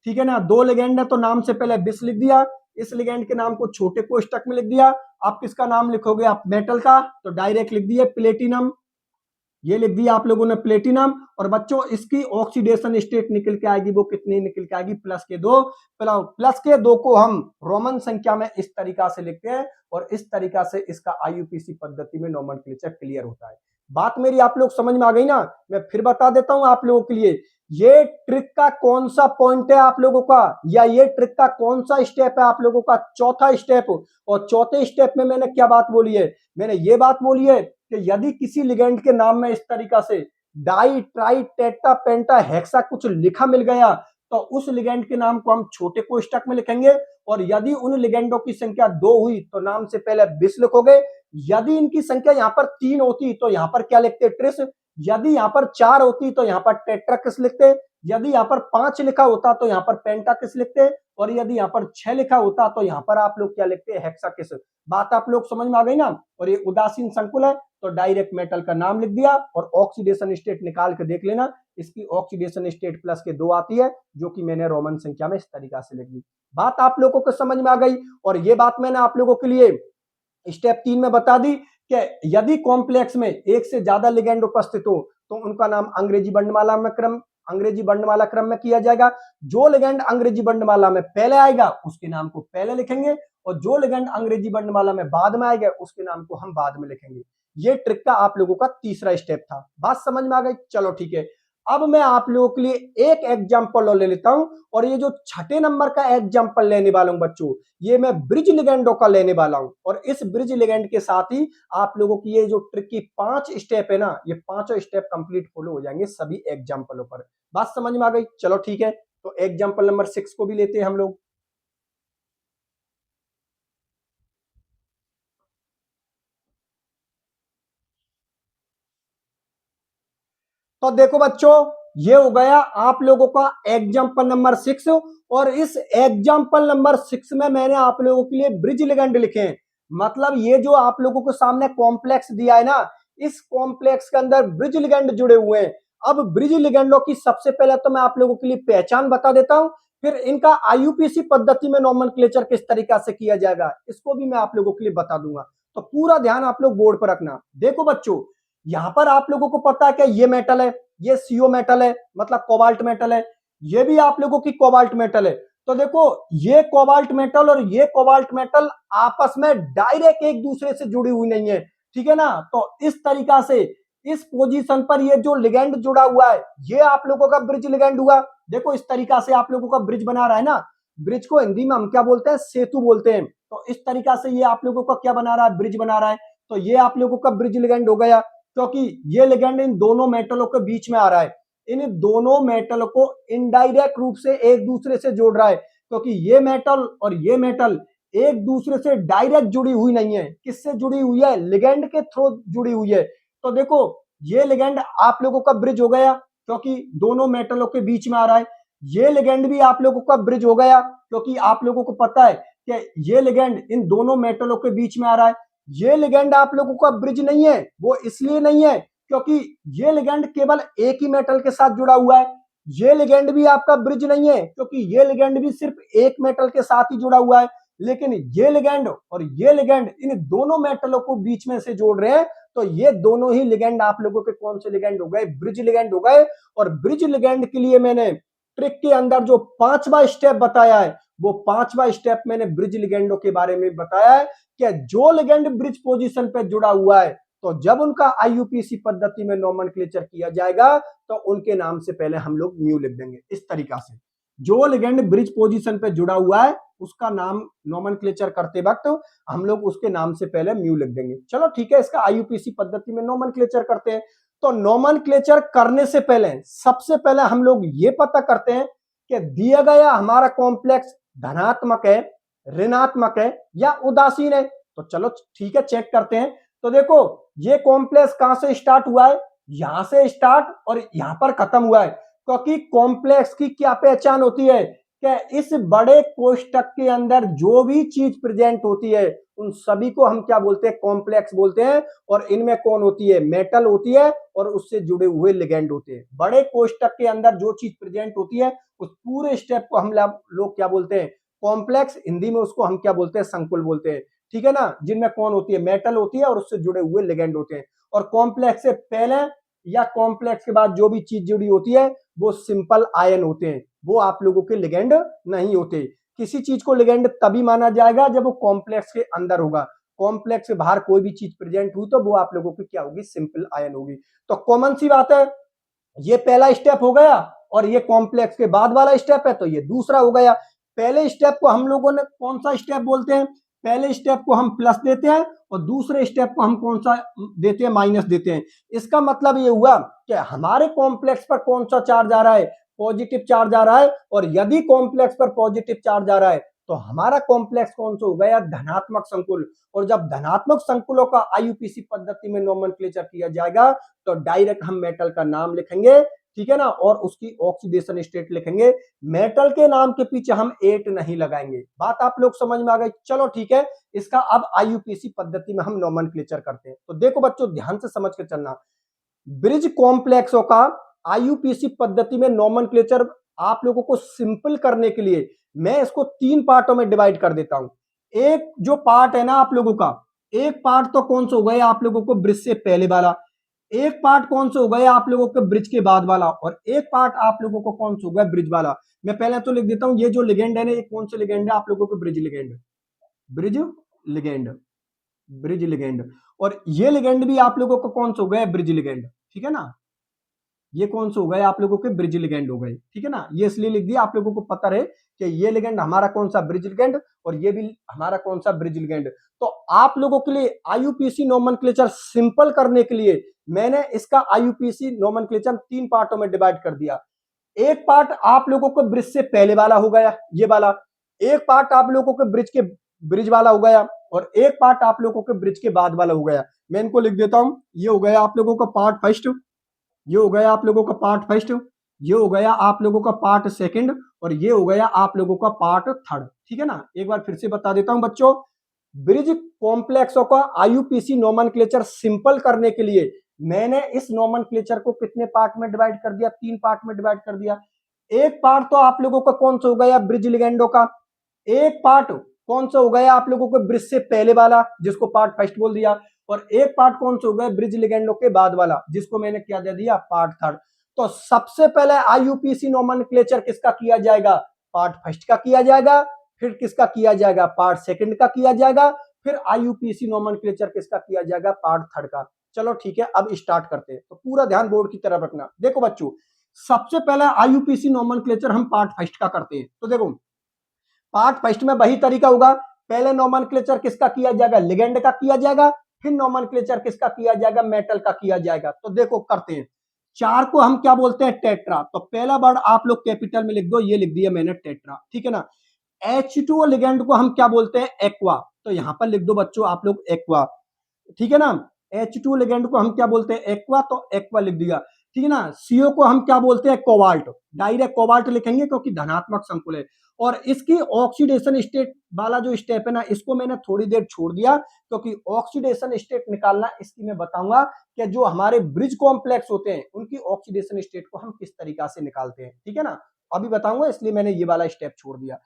ठीक है ना, दो लिगेंड है तो नाम से पहले 20 लिख दिया, इस लिगेंड के नाम को छोटे कोष्टक में लिख दिया। आप किसका नाम लिखोगे? आप मेटल का। तो डायरेक्ट लिख दिए प्लेटिनम, ये लिख दिया आप लोगों ने प्लेटिनम। और बच्चों इसकी ऑक्सीडेशन स्टेट निकल के आएगी, वो कितनी निकल के आएगी? प्लस के दो। प्लस के दो को हम रोमन संख्या में इस तरीका से लिखते हैं और इस तरीका से इसका आईयूपीसी पद्धति में नोमेनक्लेचर क्लियर होता है। बात मेरी आप लोग समझ में आ गई ना? मैं फिर बता देता हूं आप लोगों के लिए, ये ट्रिक का कौन सा पॉइंट है आप लोगों का, या ये ट्रिक का कौन सा स्टेप है आप लोगों का? चौथा स्टेप। और चौथे स्टेप में मैंने क्या बात बोली है? मैंने ये बात बोली है कि यदि किसी लिगेंड के नाम में इस तरीका से डाई ट्राई टेट्रा पेंटा हेक्सा कुछ लिखा मिल गया तो उस लिगेंड के नाम को हम छोटे कोष्टक में लिखेंगे। और यदि उन लिगेंडों की संख्या 2 हुई तो नाम से पहले 20 लिखोगे। यदि इनकी संख्या यहाँ पर 3 होती तो यहाँ पर क्या लिखते? ट्रिस। यदि यहाँ पर 4 होती तो यहाँ पर टेट्राकिस लिखते। यदि यहाँ पर 5 लिखा होता तो यहाँ पर पेंटाकिस लिखते। और यदि यहाँ पर 6 लिखा होता तो यहाँ पर आप लोग क्या लिखते? हेक्साकिस। बात आप लोग समझ में आ गई ना? और ये उदासीन संकुल है तो डायरेक्ट मेटल का नाम लिख दिया। और ऑक्सीडेशन स्टेट निकाल के देख लेना, इसकी ऑक्सीडेशन स्टेट प्लस के 2 आती है, जो कि मैंने रोमन संख्या में इस तरीका से लिख दी। बात आप लोगों को समझ में आ गई। और ये बात मैंने आप लोगों के लिए स्टेप 3 में बता दी कि यदि कॉम्प्लेक्स में एक से ज्यादा लिगेंड उपस्थित हो तो उनका नाम अंग्रेजी वर्णमाला में क्रम अंग्रेजी वर्णमाला क्रम में किया जाएगा। जो लिगेंड अंग्रेजी वर्णमाला में पहले आएगा उसके नाम को पहले लिखेंगे और जो लिगेंड अंग्रेजी वर्णमाला में बाद में आएगा उसके नाम को हम बाद में लिखेंगे। ये ट्रिक का आप लोगों का तीसरा स्टेप था। बात समझ में आ गई? चलो ठीक है। अब मैं आप लोगों के लिए एक एग्जाम्पल और ले लेता हूं और ये जो छठे नंबर का एग्जाम्पल लेने वाला हूं बच्चों, ये मैं ब्रिज लिगेंडों का लेने वाला हूं और इस ब्रिज लिगेंड के साथ ही आप लोगों की ये जो ट्रिक की 5 स्टेप है ना, ये पांचों स्टेप कंप्लीट फॉलो हो जाएंगे सभी एग्जाम्पलों पर। बात समझ में आ गई? चलो ठीक है, तो एग्जाम्पल नंबर 6 को भी लेते हैं हम लोग। तो देखो बच्चों, ये हो गया आप लोगों का एग्जाम्पल नंबर 6 और इस एग्जाम्पल नंबर 6 में मैंने आप लोगों के लिए ब्रिज लिगेंड लिखे हैं। मतलब ये जो आप लोगों को सामने कॉम्प्लेक्स दिया है ना, इस कॉम्प्लेक्स के अंदर ब्रिज लिगेंड जुड़े हुए हैं। अब ब्रिज लिगेंडों की सबसे पहले तो मैं आप लोगों के लिए पहचान बता देता हूं, फिर इनका आईयूपीसी पद्धति में नोमेनक्लेचर किस तरीका से किया जाएगा इसको भी मैं आप लोगों के लिए बता दूंगा। तो पूरा ध्यान आप लोग बोर्ड पर रखना। देखो बच्चों, यहां पर आप लोगों को पता है कि ये मेटल है, ये सीओ मेटल है, मतलब कोबाल्ट मेटल है, ये भी आप लोगों की कोबाल्ट मेटल है। तो देखो, ये कोबाल्ट मेटल और ये कोबाल्ट मेटल आपस में डायरेक्ट एक दूसरे से जुड़ी हुई नहीं है, ठीक है ना। तो इस तरीका से इस पोजीशन पर ये जो लिगेंड जुड़ा हुआ है ये आप लोगों का ब्रिज लिगेंड हुआ। देखो इस तरीका से आप लोगों का ब्रिज बना रहा है ना, ब्रिज को हिंदी में हम क्या बोलते हैं? सेतु बोलते हैं। तो इस तरीका से ये आप लोगों का क्या बना रहा है? ब्रिज बना रहा है। तो ये आप लोगों का ब्रिज लिगेंड हो गया, क्योंकि ये लिगेंड इन दोनों मेटलों के बीच में आ रहा है। इन दोनों मेटल को इनडायरेक्ट रूप से एक दूसरे से जोड़ रहा है, क्योंकि ये मेटल और ये मेटल एक दूसरे से डायरेक्ट जुड़ी हुई नहीं है। किससे जुड़ी हुई है? लिगेंड के थ्रू जुड़ी हुई है। तो देखो, ये लिगेंड आप लोगों का ब्रिज हो गया क्योंकि दोनों मेटलों के बीच में आ रहा है। ये लिगेंड भी आप लोगों का ब्रिज हो गया क्योंकि आप लोगों को पता है कि ये लिगेंड इन दोनों मेटलों के बीच में आ रहा है। ये लिगेंड आप लोगों का ब्रिज नहीं है, वो इसलिए नहीं है क्योंकि ये लिगेंड केवल एक ही मेटल के साथ जुड़ा हुआ है। ये लिगेंड भी आपका ब्रिज नहीं है क्योंकि ये लिगेंड भी सिर्फ एक मेटल के साथ ही जुड़ा हुआ है। लेकिन ये लिगेंड और ये लिगेंड इन दोनों मेटलों को बीच में से जोड़ रहे हैं, तो ये दोनों ही लिगेंड आप लोगों के कौन से लिगेंड हो गए? ब्रिज लिगेंड हो गए। और ब्रिज लिगेंड के लिए मैंने ट्रिक के अंदर जो 5वां स्टेप बताया है, वो 5वां स्टेप मैंने ब्रिज लिगेंडों के बारे में बताया है कि जो लिगेंड ब्रिज पोजीशन पे जुड़ा हुआ है, तो जब उनका आईयूपीसी पद्धति में नोमेनक्लेचर किया जाएगा तो उनके नाम से पहले हम लोग म्यू लिख देंगे। इस तरीका से जो लिगेंड ब्रिज पोजीशन पे जुड़ा हुआ है उसका नाम नोमेनक्लेचर करते वक्त हम लोग उसके नाम से पहले म्यू लिख देंगे। चलो ठीक है, इसका आईयूपीसी पद्धति में नोमेनक्लेचर करते हैं। तो नोमेनक्लेचर करने से पहले सबसे पहले हम लोग ये पता करते हैं कि दिया गया हमारा कॉम्प्लेक्स धनात्मक है, ऋणात्मक है या उदासीन है। तो चलो ठीक है, चेक करते हैं। तो देखो, ये कॉम्प्लेक्स कहां से स्टार्ट हुआ है? यहां से स्टार्ट और यहां पर खत्म हुआ है। क्योंकि कॉम्प्लेक्स की क्या पहचान होती है कि इस बड़े कोष्टक के अंदर जो भी चीज प्रेजेंट होती है उन सभी को हम क्या बोलते हैं? कॉम्प्लेक्स बोलते हैं। और इनमें कौन होती है? मेटल होती है और उससे जुड़े हुए लिगेंड होते हैं। बड़े कोष्टक के अंदर जो चीज प्रेजेंट होती है उस पूरे स्टेप को हम लोग क्या बोलते हैं? कॉम्प्लेक्स। हिंदी में उसको हम क्या बोलते हैं? संकुल बोलते हैं, ठीक है ना। जिनमें कौन होती है? मेटल होती है और उससे जुड़े हुए लिगेंड होते हैं। और कॉम्प्लेक्स से पहले या कॉम्प्लेक्स के बाद जो भी चीज जुड़ी होती है वो सिंपल आयन होते हैं, वो आप लोगों के लिगेंड नहीं होते। किसी चीज को लिगेंड तभी माना जाएगा जब वो कॉम्प्लेक्स के अंदर होगा। कॉम्प्लेक्स से बाहर कोई भी चीज प्रेजेंट हुई तो वो आप लोगों की क्या होगी? सिंपल आयन होगी। तो कॉमन सी बात है, ये पहला स्टेप हो गया और ये कॉम्प्लेक्स के बाद वाला स्टेप है तो ये दूसरा हो गया। पहले स्टेप को हम लोगों ने कौन सा स्टेप बोलते हैं? पहले स्टेप को हम प्लस देते हैं और दूसरे स्टेप को हम कौन सा देते हैं? माइनस देते हैं। इसका मतलब ये हुआ कि हमारे कॉम्प्लेक्स पर कौन सा चार्ज आ रहा है? पॉजिटिव चार्ज आ रहा है। और यदि कॉम्प्लेक्स पर पॉजिटिव चार्ज आ रहा है तो हमारा कॉम्प्लेक्स कौन सा हो गया? धनात्मक संकुल। और जब धनात्मक संकुलों का आईयूपीसी पद्धति में नोमेनक्लेचर किया जाएगा तो डायरेक्ट हम मेटल का नाम लिखेंगे, ठीक है ना, और उसकी ऑक्सीडेशन स्टेट लिखेंगे। मेटल के नाम के पीछे हम 8 नहीं लगाएंगे। बात आप लोग समझ में आ गई? चलो ठीक है, इसका अब आईयूपीसी पद्धति में हम नोमेनक्लेचर करते हैं। तो देखो बच्चों, ध्यान से समझ के चलना। ब्रिज कॉम्प्लेक्सों का आईयूपीसी पद्धति में नोमेनक्लेचर आप लोगों को सिंपल करने के लिए मैं इसको 3 पार्टों में डिवाइड कर देता हूं। एक जो पार्ट है ना आप लोगों का, एक पार्ट तो कौन सा हो गया आप लोगों को? ब्रिज से पहले वाला। एक पार्ट कौन सा हो गया आप लोगों के ब्रिज के बाद वाला, और एक पार्ट आप लोगों को कौन सा हो गया ब्रिज वाला। मैं पहले तो लिख देता हूं, ये जो लिगेंड है ना, ये कौन सा लिगेंड है आप लोगों को, bridge ligand, bridge ligand, bridge ligand. और ये लिगेंड भी आप लोगों को कौन सा हो गया, ब्रिज लिगेंड, ठीक है ना। ये कौन से हो गए आप लोगों के, ब्रिज लिगेंड हो गए, ठीक है ना। ये इसलिए लिख दिया आप लोगों को पता रहे कि ये लिगेंड हमारा कौन सा, ब्रिज लिगेंड, और ये भी हमारा कौन सा, ब्रिज लिगेंड। तो आप लोगों के लिए आईयूपीएसी नोमेनक्लेचर सिंपल करने के लिए मैंने इसका आईयूपीएसी नोमेनक्लेचर 3 पार्टों में डिवाइड कर दिया। एक पार्ट आप लोगों को ब्रिज से पहले वाला हो गया, ये वाला। एक पार्ट आप लोगों के ब्रिज वाला हो गया, और एक पार्ट आप लोगों के ब्रिज के बाद वाला हो गया। मैं इनको लिख देता हूं, ये हो गया आप लोगों का पार्ट फर्स्ट, ये हो गया आप लोगों का पार्ट फर्स्ट, ये हो गया आप लोगों का पार्ट सेकंड, और ये हो गया आप लोगों का पार्ट थर्ड, ठीक है ना। एक बार फिर से बता देता हूं बच्चों, ब्रिज कॉम्प्लेक्सों का आईयूपीएसी नोमेनक्लेचर सिंपल करने के लिए मैंने इस नोमेनक्लेचर को कितने पार्ट में डिवाइड कर दिया, 3 पार्ट में डिवाइड कर दिया। एक पार्ट तो आप लोगों का कौन सा हो गया, ब्रिज लिगेंडो का। एक पार्ट कौन सा हो गया आप लोगों को, ब्रिज से पहले वाला, जिसको पार्ट फर्स्ट बोल दिया। और एक पार्ट कौन सा हो गया, ब्रिज लिगेंडो के बाद वाला, जिसको मैंने क्या दे दिया, पार्ट थर्ड। तो सबसे पहले आईयूपीएसी नोमेनक्लेचर किसका किया जाएगा, पार्ट फर्स्ट का किया जाएगा, फिर किसका किया जाएगा, पार्ट सेकंड का किया जाएगा, फिर आईयूपीएसी नोमेनक्लेचर किसका किया जाएगा, पार्ट थर्ड का। चलो ठीक है, अब स्टार्ट करते हैं। तो पूरा ध्यान बोर्ड की तरफ रखना। देखो बच्चों, सबसे पहले आईयूपीएसी नोमेनक्लेचर हम पार्ट फर्स्ट का करते हैं। तो देखो पार्ट फर्स्ट में वही तरीका होगा, पहले नोमेनक्लेचर किसका किया जाएगा, लिगेंड का किया जाएगा, फिर नोमेनक्लेचर किसका किया जाएगा, मेटल का किया जाएगा। तो देखो करते हैं। 4 को हम क्या बोलते हैं, टेट्रा। तो पहला वर्ड आप लोग कैपिटल में लिख दो, ये लिख दिया मैंने, टेट्रा, ठीक है ना। H2O लिगेंड को हम क्या बोलते हैं, एक्वा। तो यहां पर लिख दो बच्चों आप लोग, एक्वा, ठीक है ना। H2 लिगेंड को हम क्या बोलते हैं, एक्वा, तो एक्वा लिख दिया, ठीक है ना। CO को हम क्या बोलते हैं, कोबाल्ट। डायरेक्ट कोबाल्ट लिखेंगे क्योंकि धनात्मक संकुल है। और इसकी ऑक्सीडेशन स्टेट वाला जो स्टेप है ना, इसको मैंने थोड़ी देर छोड़ दिया, क्योंकि ऑक्सीडेशन स्टेट निकालना इसकी मैं बताऊंगा कि जो हमारे ब्रिज कॉम्प्लेक्स होते हैं उनकी ऑक्सीडेशन स्टेट को हम किस तरीका से निकालते हैं, ठीक है ना। अभी बताऊंगा, इसलिए मैंने ये वाला स्टेप छोड़ दिया।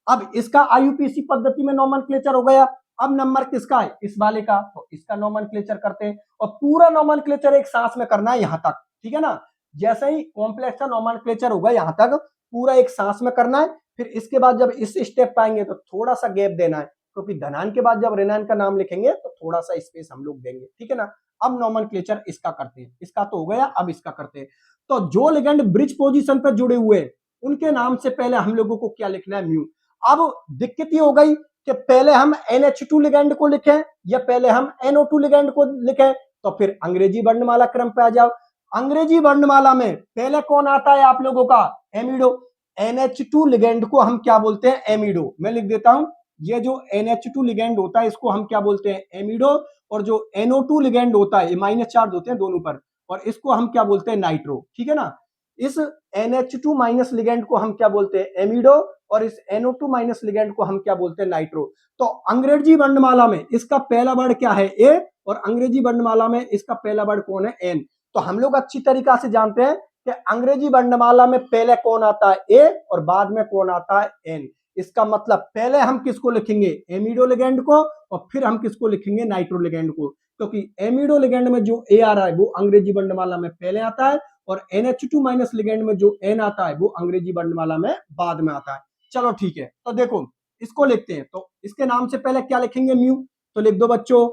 अब इसका आईयूपीएसी पद्धति में नोमेनक्लेचर हो गया। अब नंबर किसका है, इस वाले का, तो इसका नोमेनक्लेचर करते हैं। और पूरा नोमेनक्लेचर एक सांस में करना है यहां तक, ठीक है ना। जैसे ही कॉम्प्लेक्स का नोमेनक्लेचर होगा यहां तक पूरा एक सांस में करना है। फिर इसके बाद जब इस स्टेप पाएंगे तो थोड़ा सा गैप देना है, क्योंकि धनान के बाद जब ऋणान का नाम लिखेंगे तो थोड़ा सा स्पेस हम लोग देंगे, ठीक है ना। अब नोमेनक्लेचर इसका करते हैं, इसका तो हो गया, अब इसका करते हैं। तो जो लिगेंड ब्रिज पोजीशन पर जुड़े हुए हैं उनके नाम से पहले हम लोगों को क्या लिखना है, म्यू। अब दिक्कत ये हो गई कि पहले हम NH2 लिगेंड को लिखें या पहले हम NO2 लिगेंड को लिखें। तो फिर अंग्रेजी वर्णमाला क्रम पे आ जाओ। अंग्रेजी वर्णमाला में पहले कौन आता है आप लोगों का, एमिडो। NH2 लिगेंड को हम क्या बोलते हैं, एमिडो। मैं लिख देता हूं, ये जो NH2 लिगेंड होता है इसको हम क्या बोलते हैं, एमिडो। और जो NO2 लिगेंड होता है, ये माइनस चार्ज होते हैं दोनों पर, और इसको हम क्या बोलते हैं, नाइट्रो, ठीक है ना। इस NH2 माइनस लिगेंड को हम क्या बोलते हैं, एमिडो, और इस NO2 माइनस लिगेंड को हम क्या बोलते हैं, नाइट्रो। तो अंग्रेजी वर्णमाला में इसका पहला वर्ड क्या है, ए, और अंग्रेजी वर्णमाला में इसका पहला वर्ड कौन है, एन। तो हम लोग अच्छी तरीका से जानते हैं कि अंग्रेजी वर्णमाला में पहले कौन आता है, ए, और बाद में कौन आता है, एन। इसका मतलब पहले हम किसको लिखेंगे, एमिडो लिगेंड को, और फिर हम किसको लिखेंगे, नाइट्रो लिगेंड को। क्योंकि एमिडो लिगेंड में जो ए आ रहा है वो अंग्रेजी वर्णमाला में पहले आता है, और NH2 माइनस लिगेंड में जो एन आता है वो अंग्रेजी वर्णमाला में बाद में आता है। चलो ठीक है, तो देखो इसको लिखते हैं। तो इसके नाम से पहले क्या लिखेंगे, म्यू। तो लिख दो बच्चों,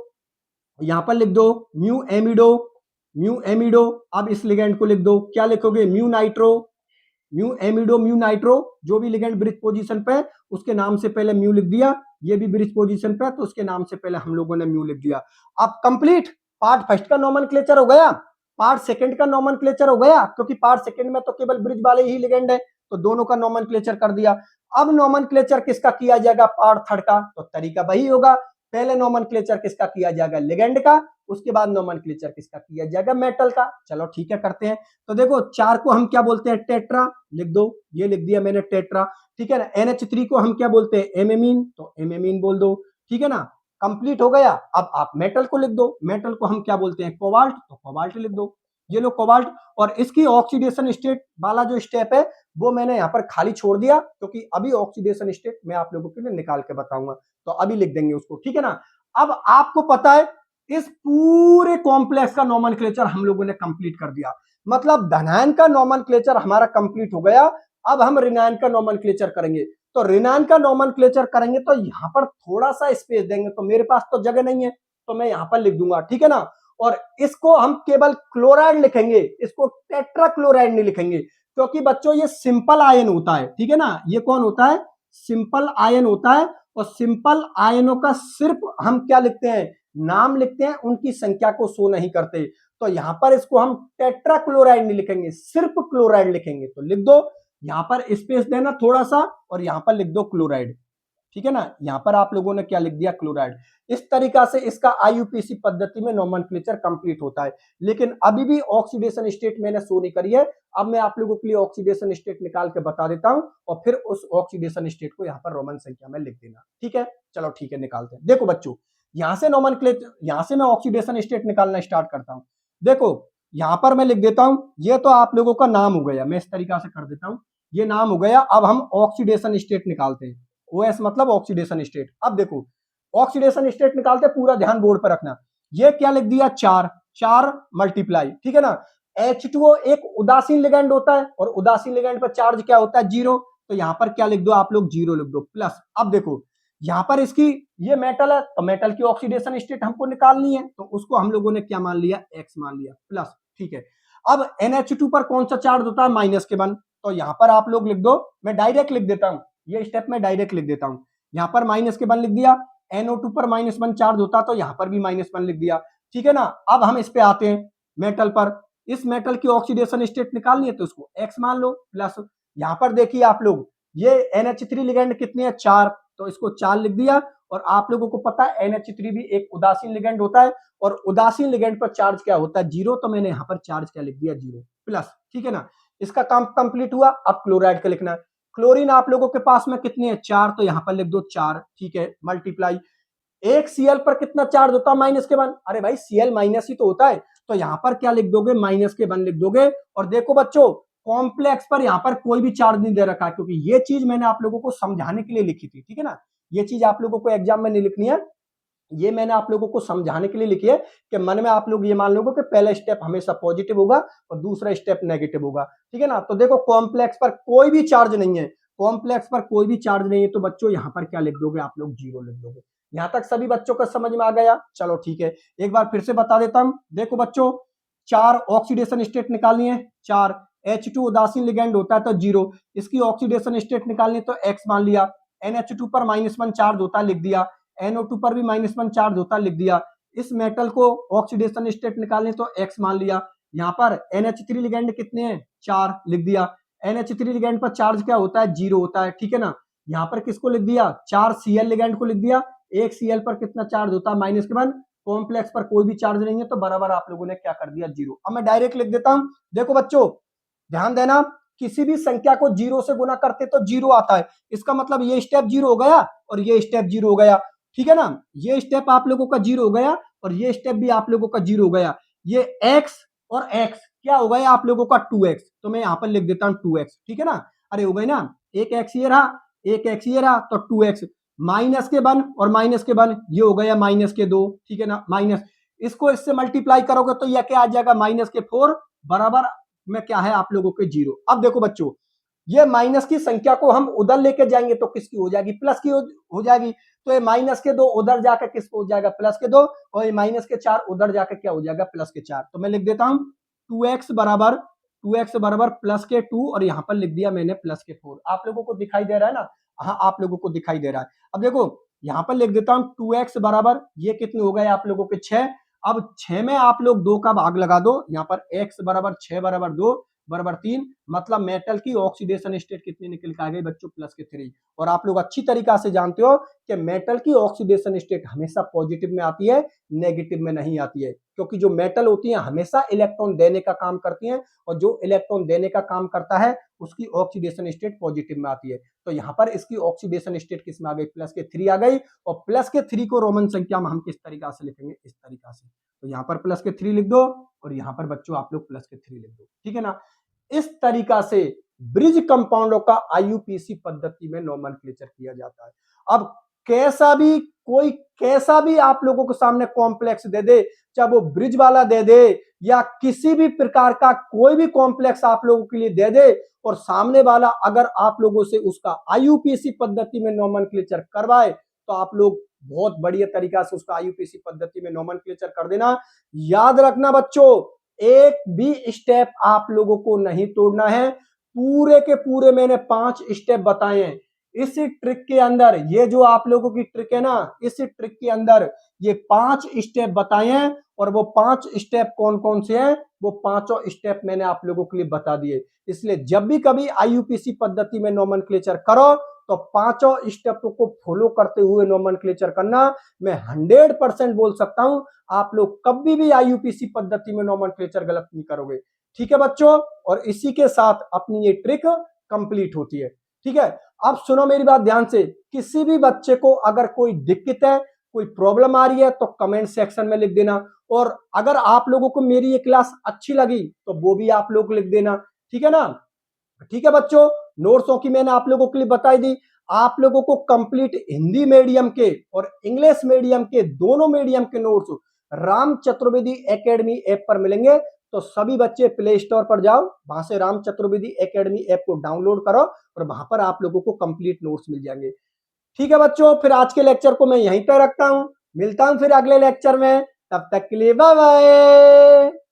यहां पर लिख दो म्यू एमिडो, म्यू एमिडो। अब इस लिगेंड को लिख दो, क्या लिखोगे, mu nitro, mu amido, mu nitro. जो भी लिगेंड ब्रिज पोजीशन पे उसके नाम से पहले म्यू लिख दिया। ये भी ब्रिज पोजीशन पे तो उसके नाम से पहले हम लोगों ने म्यू लिख दिया। अब कंप्लीट पार्ट फर्स्ट का नोमेनक्लेचर हो गया, पार्ट सेकंड का नोमेनक्लेचर हो गया, क्योंकि पार्ट सेकंड में तो केवल ब्रिज वाले ही लिगेंड है, तो दोनों का नोमेनक्लेचर कर दिया। अब नोमेनक्लेचर किसका किया जाएगा, पार्ट थर्ड का। तो तरीका वही होगा, पहले नोमेनक्लेचर किसका किया जाएगा, लिगेंड का, उसके बाद नोमेनक्लेचर किसका किया जाएगा, मेटल का। चलो ठीक है, करते हैं। तो देखो 4 को हम क्या बोलते हैं, टेट्रा, लिख दो, ये लिख दिया मैंने, टेट्रा, ठीक है ना। NH3 को हम क्या बोलते हैं, एमेमीन, तो एमेमीन बोल दो, ठीक है ना। कंप्लीट हो गया। अब आप मेटल को लिख दो, मेटल को हम क्या बोलते हैं, कोबाल्ट, तो कोबाल्ट लिख दो, ये लो कोबाल्ट। और इसकी ऑक्सीडेशन स्टेट वाला जो स्टेप है वो मैंने यहाँ पर खाली छोड़ दिया, क्योंकि अभी ऑक्सीडेशन स्टेट मैं आप लोगों के लिए निकाल के बताऊंगा, तो अभी लिख देंगे उसको, ठीक है ना। अब आपको पता है इस पूरे कॉम्प्लेक्स का नोमेनक्लेचर हम लोगों ने कंप्लीट कर दिया। मतलब धनायन का नोमेनक्लेचर हमारा कंप्लीट हो गया। अब हम ऋणायन का नोमेनक्लेचर करेंगे। तो ऋणायन का नोमेनक्लेचर करेंगे तो यहां पर थोड़ा सा स्पेस देंगे। तो मेरे पास तो जगह नहीं है, तो मैं यहां पर लिख दूंगा, ठीक है ना। और इसको हम केवल क्लोराइड लिखेंगे, इसको टेट्रा क्लोराइड नहीं लिखेंगे, क्योंकि बच्चों ये सिंपल आयन होता है, ठीक है ना। ये कौन होता है? सिंपल आयन होता है। और सिंपल आयनों का सिर्फ हम क्या लिखते हैं? नाम लिखते हैं, उनकी संख्या को शो नहीं करते। तो यहां पर इसको हम टेट्रा क्लोराइड नहीं लिखेंगे, सिर्फ क्लोराइड लिखेंगे। तो लिख दो, यहां पर स्पेस देना थोड़ा सा, और यहां पर लिख दो क्लोराइड, ठीक है ना। यहां पर आप लोगों ने क्या लिख दिया? क्लोराइड। इस तरीका से इसका आईयूपीएसी पद्धति में नोमेनक्लेचर कंप्लीट होता है। लेकिन अभी भी ऑक्सीडेशन स्टेट मैंने शो नहीं करी है। अब मैं आप लोगों के लिए ऑक्सीडेशन स्टेट निकाल के बता देता हूं, और फिर उस ऑक्सीडेशन स्टेट को यहां पर रोमन संख्या में लिख देना, ठीक है। चलो ठीक है, निकालते हैं। देखो बच्चों, यहां से नोमेनक्लेचर, यहां से मैं ऑक्सीडेशन स्टेट निकालना स्टार्ट करता हूं। देखो यहां पर मैं लिख देता हूं, ये तो आप लोगों का नाम हो गया, मैं इस तरीका से कर देता हूं, ये नाम हो गया। अब हम ऑक्सीडेशन स्टेट निकालते हैं। ओएस मतलब ऑक्सीडेशन स्टेट। अब देखो ऑक्सीडेशन स्टेट निकालते, पूरा ध्यान बोर्ड पर रखना। ये क्या लिख दिया? 4, 4 मल्टीप्लाई, ठीक है ना। H2O एक उदासीन लिगैंड होता है, और उदासीन लिगैंड पर चार्ज क्या होता है? 0। तो यहां पर क्या लिख दो आप लोग? 0 लिख दो, प्लस। अब देखो यहां पर इसकी, ये मेटल है, तो मेटल की ऑक्सीडेशन स्टेट हमको निकालनी है, तो उसको हम लोगों ने क्या मान लिया? X मान लिया, प्लस, ठीक है। अब NH2 पर कौन सा चार्ज होता है? माइनस के वन। तो यहां पर आप लोग लिख दो, मैं डायरेक्ट लिख देता हूं, ये स्टेप में डायरेक्ट लिख देता हूं। यहां पर माइनस के वन लिख दिया। NO2 पर -1 चार्ज होता, तो यहां पर भी -1 लिख दिया, ठीक है ना। अब हम इस पे आते हैं, मेटल पर। इस मेटल की ऑक्सीडेशन स्टेट निकालनी है, तो उसको X मान लो, प्लस। यहां पर देखिए आप लोग, ये NH3 लिगेंड कितने हैं? 4, तो इसको 4 लिख दिया। और आप लोगों को पता है NH3 भी एक उदासीन लिगेंड होता है, और उदासीन लिगेंड पर चार्ज क्या होता है? 0। तो मैंने यहां पर चार्ज क्या लिख दिया? 0, प्लस, ठीक है ना। इसका काम कंप्लीट हुआ। अब क्लोराइड का लिखना है। क्लोरीन आप लोगों के पास में कितनी है? 4, तो यहां पर लिख दो 4, ठीक है, मल्टीप्लाई। एक Cl पर कितना चार्ज होता है? -1। अरे भाई Cl माइनस ही तो होता है, तो यहां पर क्या लिख दोगे? -1 लिख दोगे। और देखो बच्चों, कॉम्प्लेक्स पर यहां पर कोई भी चार्ज नहीं दे रखा है, क्योंकि ये चीज मैंने आप लोगों को समझाने के लिए लिखी थी, ठीक है ना। ये चीज आप लोगों को एग्जाम में नहीं लिखनी है, ये मैंने आप लोगों को समझाने के लिए लिखी है, कि मन में आप लोग ये मान लोगे कि पहला स्टेप हमेशा पॉजिटिव होगा और दूसरा स्टेप नेगेटिव होगा, ठीक है ना। तो देखो कॉम्प्लेक्स पर कोई भी चार्ज नहीं है, कॉम्प्लेक्स पर कोई भी चार्ज नहीं है, तो बच्चों यहां पर क्या लिख दोगे आप लोग? 0 लिख दोगे। यहां तक सभी बच्चों को समझ में आ गया? चलो ठीक है, एक बार फिर से बता देता हूं। देखो बच्चों, 4 ऑक्सीडेशन स्टेट निकालनी है, 4 H2 उदासीन लिगैंड होता है, तो 0। इसकी ऑक्सीडेशन स्टेट निकालनी है, तो X मान लिया। NH2 पर -1 चार्ज होता है, लिख दिया। NO2 पर भी -1 चार्ज होता, लिख दिया। इस मेटल को ऑक्सीडेशन स्टेट निकालने, तो X मान लिया। यहां पर NH3 लिगैंड कितने हैं? 4, लिख दिया। NH3 लिगैंड पर चार्ज क्या होता है? 0 होता है, ठीक है ना। यहां पर किसको लिख दिया? 4 Cl लिगैंड को लिख दिया। एक Cl पर कितना चार्ज होता है? -1। कॉम्प्लेक्स पर कोई भी चार्ज नहीं है, तो बराबर आप लोगों ने क्या कर दिया? 0। अब मैं डायरेक्ट लिख देता हूं। देखो बच्चों ध्यान देना, किसी भी संख्या को 0 से गुना करते तो 0 आता है। इसका मतलब ये स्टेप 0 हो गया, और ये स्टेप 0 हो गया, ठीक है ना। ये स्टेप आप लोगों का 0 हो गया, और ये स्टेप भी आप लोगों का 0 हो गया। ये x और x क्या हो गया आप लोगों का? 2x। तो मैं यहां पर लिख देता हूं 2x, ठीक है ना। अरे हो गई ना, एक x ये रहा, एक x ये रहा, तो 2x। माइनस के 1 और माइनस के 1 ये हो गया -2, ठीक है ना। माइनस, इसको इससे मल्टीप्लाई करोगे तो यह क्या आ जाएगा? -4 बराबर में क्या है आप लोगों के? 0। अब देखो बच्चों, ये माइनस की संख्या को हम उधर लेके जाएंगे, तो किसकी हो जाएगी? प्लस की हो जाएगी। तो ये -2 उधर जाकर किसको हो जाएगा? +2। और ये -4 उधर जाकर क्या हो जाएगा? +4। तो मैं लिख देता हूं 2x बराबर, 2x बराबर +2, और यहां पर लिख दिया मैंने +4। आप लोगों को दिखाई दे रहा है ना? हाँ, आप लोगों को दिखाई दे रहा है। अब देखो यहां पर लिख देता हूं 2x बराबर, ये कितने हो गए आप लोगों के? 6। अब 6 में आप लोग 2 का भाग लगा दो, यहां पर x बराबर 6 बराबर 2 बराबर 3, मतलब मेटल की ऑक्सीडेशन स्टेट कितनी निकल के आ गई बच्चों? +3। और आप लोग अच्छी तरीका से जानते हो कि मेटल की ऑक्सीडेशन स्टेट हमेशा पॉजिटिव में आती है, नेगेटिव में नहीं आती है, क्योंकि जो मेटल होती है हमेशा इलेक्ट्रॉन देने का काम करती हैं, और जो इलेक्ट्रॉन देने का काम करता है उसकी ऑक्सीडेशन स्टेट पॉजिटिव में आती है। तो यहां पर इसकी ऑक्सीडेशन स्टेट किस में आ गई? +3 आ गई। और +3 को रोमन संख्या में हम किस तरीका से लिखेंगे? इस तरीका से। तो यहां पर +3 लिख दो, और यहां पर बच्चों आप लोग +3 लिख दो, ठीक है ना। इस तरीका से ब्रिज कंपाउंडों का आईयूपीएसी पद्धति में नोमेनक्लेचर किया जाता है। अब कैसा भी कोई कैसा भी आप लोगों के सामने कॉम्प्लेक्स दे दे, चाहे वो ब्रिज वाला दे दे या किसी भी प्रकार का कोई भी कॉम्प्लेक्स आप लोगों के लिए दे दे, और सामने वाला अगर आप लोगों से उसका आईयूपीएसी पद्धति में नोमेनक्लेचर करवाए तो आप लोग बहुत बढ़िया तरीका से उसका आईयूपीएसी पद्धति में नोमेनक्लेचर कर देना। याद रखना बच्चों, एक भी स्टेप आप लोगों को नहीं तोड़ना है। पूरे के पूरे मैंने 5 स्टेप बताए हैं। इस ट्रिक के अंदर, ये जो आप लोगों की ट्रिक है ना, इस ट्रिक के अंदर ये 5 स्टेप बताए हैं, और वो 5 स्टेप कौन कौन से हैं, वो पांचों स्टेप मैंने आप लोगों के लिए बता दिए। इसलिए जब भी कभी आईयूपीएसी पद्धति में नोमेनक्लेचर करो तो पांचों स्टेप को फॉलो करते हुए नोमेनक्लेचर करना। मैं 100% बोल सकता हूं, आप लोग कभी भी आईयूपीएसी पद्धति में नोमेनक्लेचर गलत नहीं करोगे। ठीक है बच्चों, और इसी के साथ अपनी ये ट्रिक कंप्लीट होती है। ठीक है, अब सुनो मेरी बात ध्यान से। किसी भी बच्चे को अगर कोई दिक्कत है, कोई प्रॉब्लम आ रही है, तो कमेंट सेक्शन में लिख देना। और अगर आप लोगों को मेरी ये क्लास अच्छी लगी तो वो भी आप लोग लिख देना। ठीक है ना? ठीक है बच्चों, नोट्सों की मैंने आप लोगों के लिए बताई दी। आप लोगों को कंप्लीट हिंदी मीडियम के और इंग्लिश मीडियम के, दोनों मीडियम के notes Ram Chaturvedi academy app पर मिलेंगे। तो सभी बच्चे प्ले स्टोर पर जाओ, वहां से राम चतुर्वेदी एकेडमी ऐप को डाउनलोड करो और वहां पर आप लोगों को कंप्लीट नोट्स मिल जाएंगे। ठीक है बच्चों, फिर आज के लेक्चर को मैं यहीं पर रखता हूं। मिलता हूं फिर अगले लेक्चर में, तब तक के लिए बाय बाय।